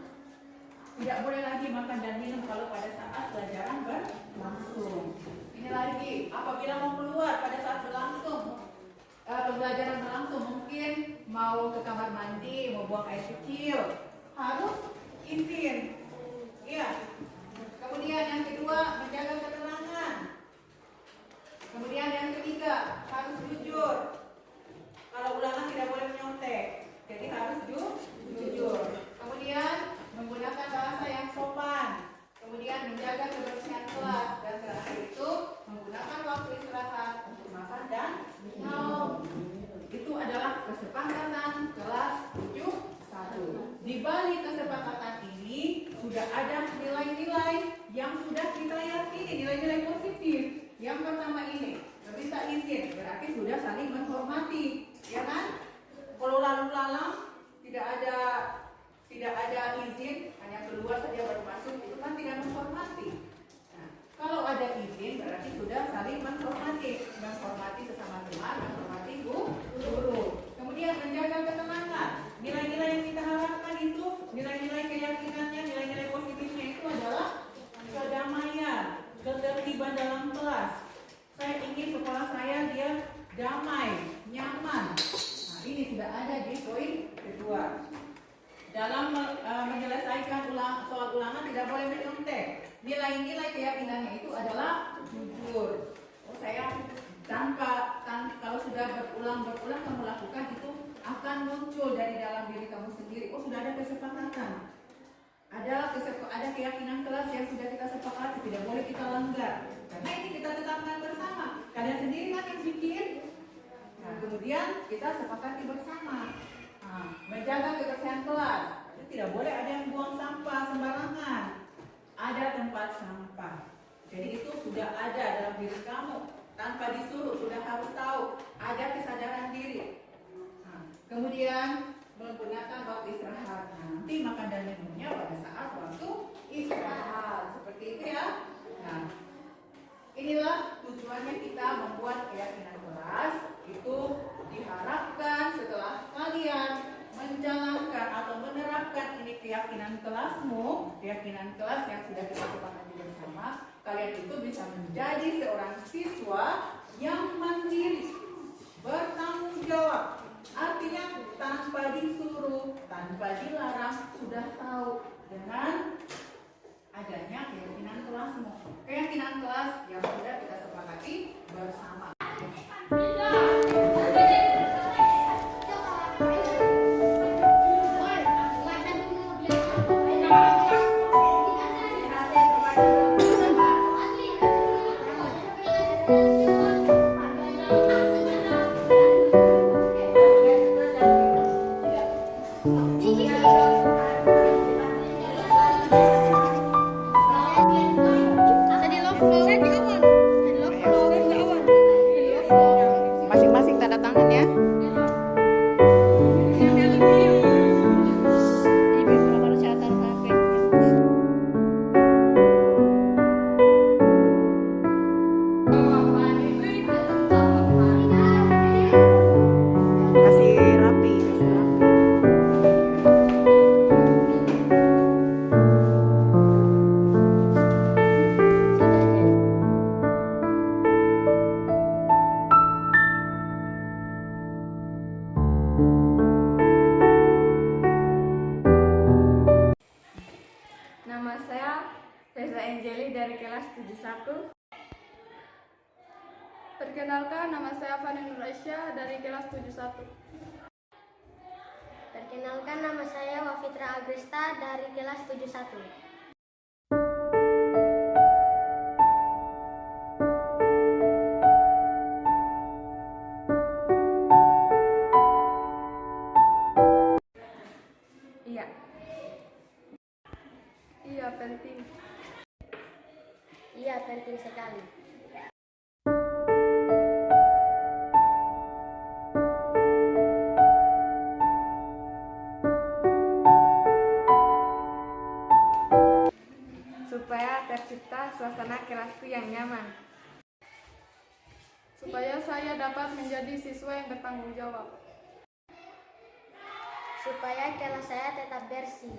Tidak boleh lagi makan dan minum kalau pada saat pelajaran berlangsung. Ini lagi, apabila mau keluar pada saat berlangsung, pembelajaran berlangsung, mungkin mau ke kamar mandi, mau buang air kecil, harus izin. Iya. Kemudian yang kedua, menjaga ketenangan. Kemudian yang ketiga, harus jujur. Kalau ulangan tidak boleh menyontek, jadi harus jujur. Kemudian menggunakan bahasa yang sopan, kemudian menjaga kebersihan kelas, dan terakhir itu menggunakan waktu istirahat untuk makan dan minum. Itu adalah kesepakatan kelas 7.1. Di balik kesepakatan ini sudah ada nilai-nilai yang sudah kita yakini, nilai-nilai positif. Yang pertama ini, meminta izin, berarti sudah saling menghormati, ya kan? Kalau lalu lalang tidak ada izin, hanya keluar saja baru masuk, itu kan tidak menghormati. Nah, kalau ada izin berarti sudah saling menghormati sesama teman, menghormati guru. Kemudian menjaga ketenangan. Nilai-nilai yang kita harapkan itu, nilai-nilai keyakinannya, nilai-nilai positifnya itu adalah kedamaian, ketertiban dalam kelas. Saya ingin sekolah saya dia damai, nyaman. Nah, ini sudah ada di poin kedua. Dalam menyelesaikan soal ulangan tidak boleh menyontek. Nilai-nilai keyakinannya itu adalah jujur. Saya kalau sudah berulang kamu lakukan akan muncul dari dalam diri kamu sendiri. Oh, sudah ada kesepakatan. Ada keyakinan kelas yang sudah kita sepakati, tidak boleh kita langgar. Karena ini kita tetapkan bersama. Kalian sendiri kan yang bikin. Nah, kemudian kita sepakati bersama. Nah, menjaga kebersihan kelas. Jadi tidak boleh ada yang buang sampah sembarangan. Ada tempat sampah. Jadi itu sudah ada dalam diri kamu. Tanpa disuruh, sudah harus tahu. Ada kesadaran diri. Nah, kemudian menggunakan waktu istirahat. Nah, nanti makan dan minumnya pada saat waktu istirahat. Seperti itu ya. Nah, inilah tujuannya kita membuat keyakinan kelas. Itu diharapkan setelah kalian menjalankan atau menerapkan ini keyakinan kelasmu, keyakinan kelas yang sudah kita sepakati bersama, kalian itu bisa menjadi seorang siswa yang mandiri, bertanggung jawab. Artinya tanpa disuruh, tanpa dilarang, sudah tahu dengan adanya keyakinan kelasmu. Keyakinan kelas yang sudah kita sepakati bersama. Masing-masing tanda tangan ya. Kasih rapi, kasih rapi. Nama saya Reza Angeli dari kelas 71. Perkenalkan, nama saya Fani Nur Aisyah dari kelas 71. Perkenalkan, nama saya Wafitra Agresta dari kelas 71. Iya. Iya, penting. Iya, penting sekali. Supaya tercipta suasana kelasku yang nyaman. Supaya saya dapat menjadi siswa yang bertanggung jawab. Supaya kelas saya tetap bersih.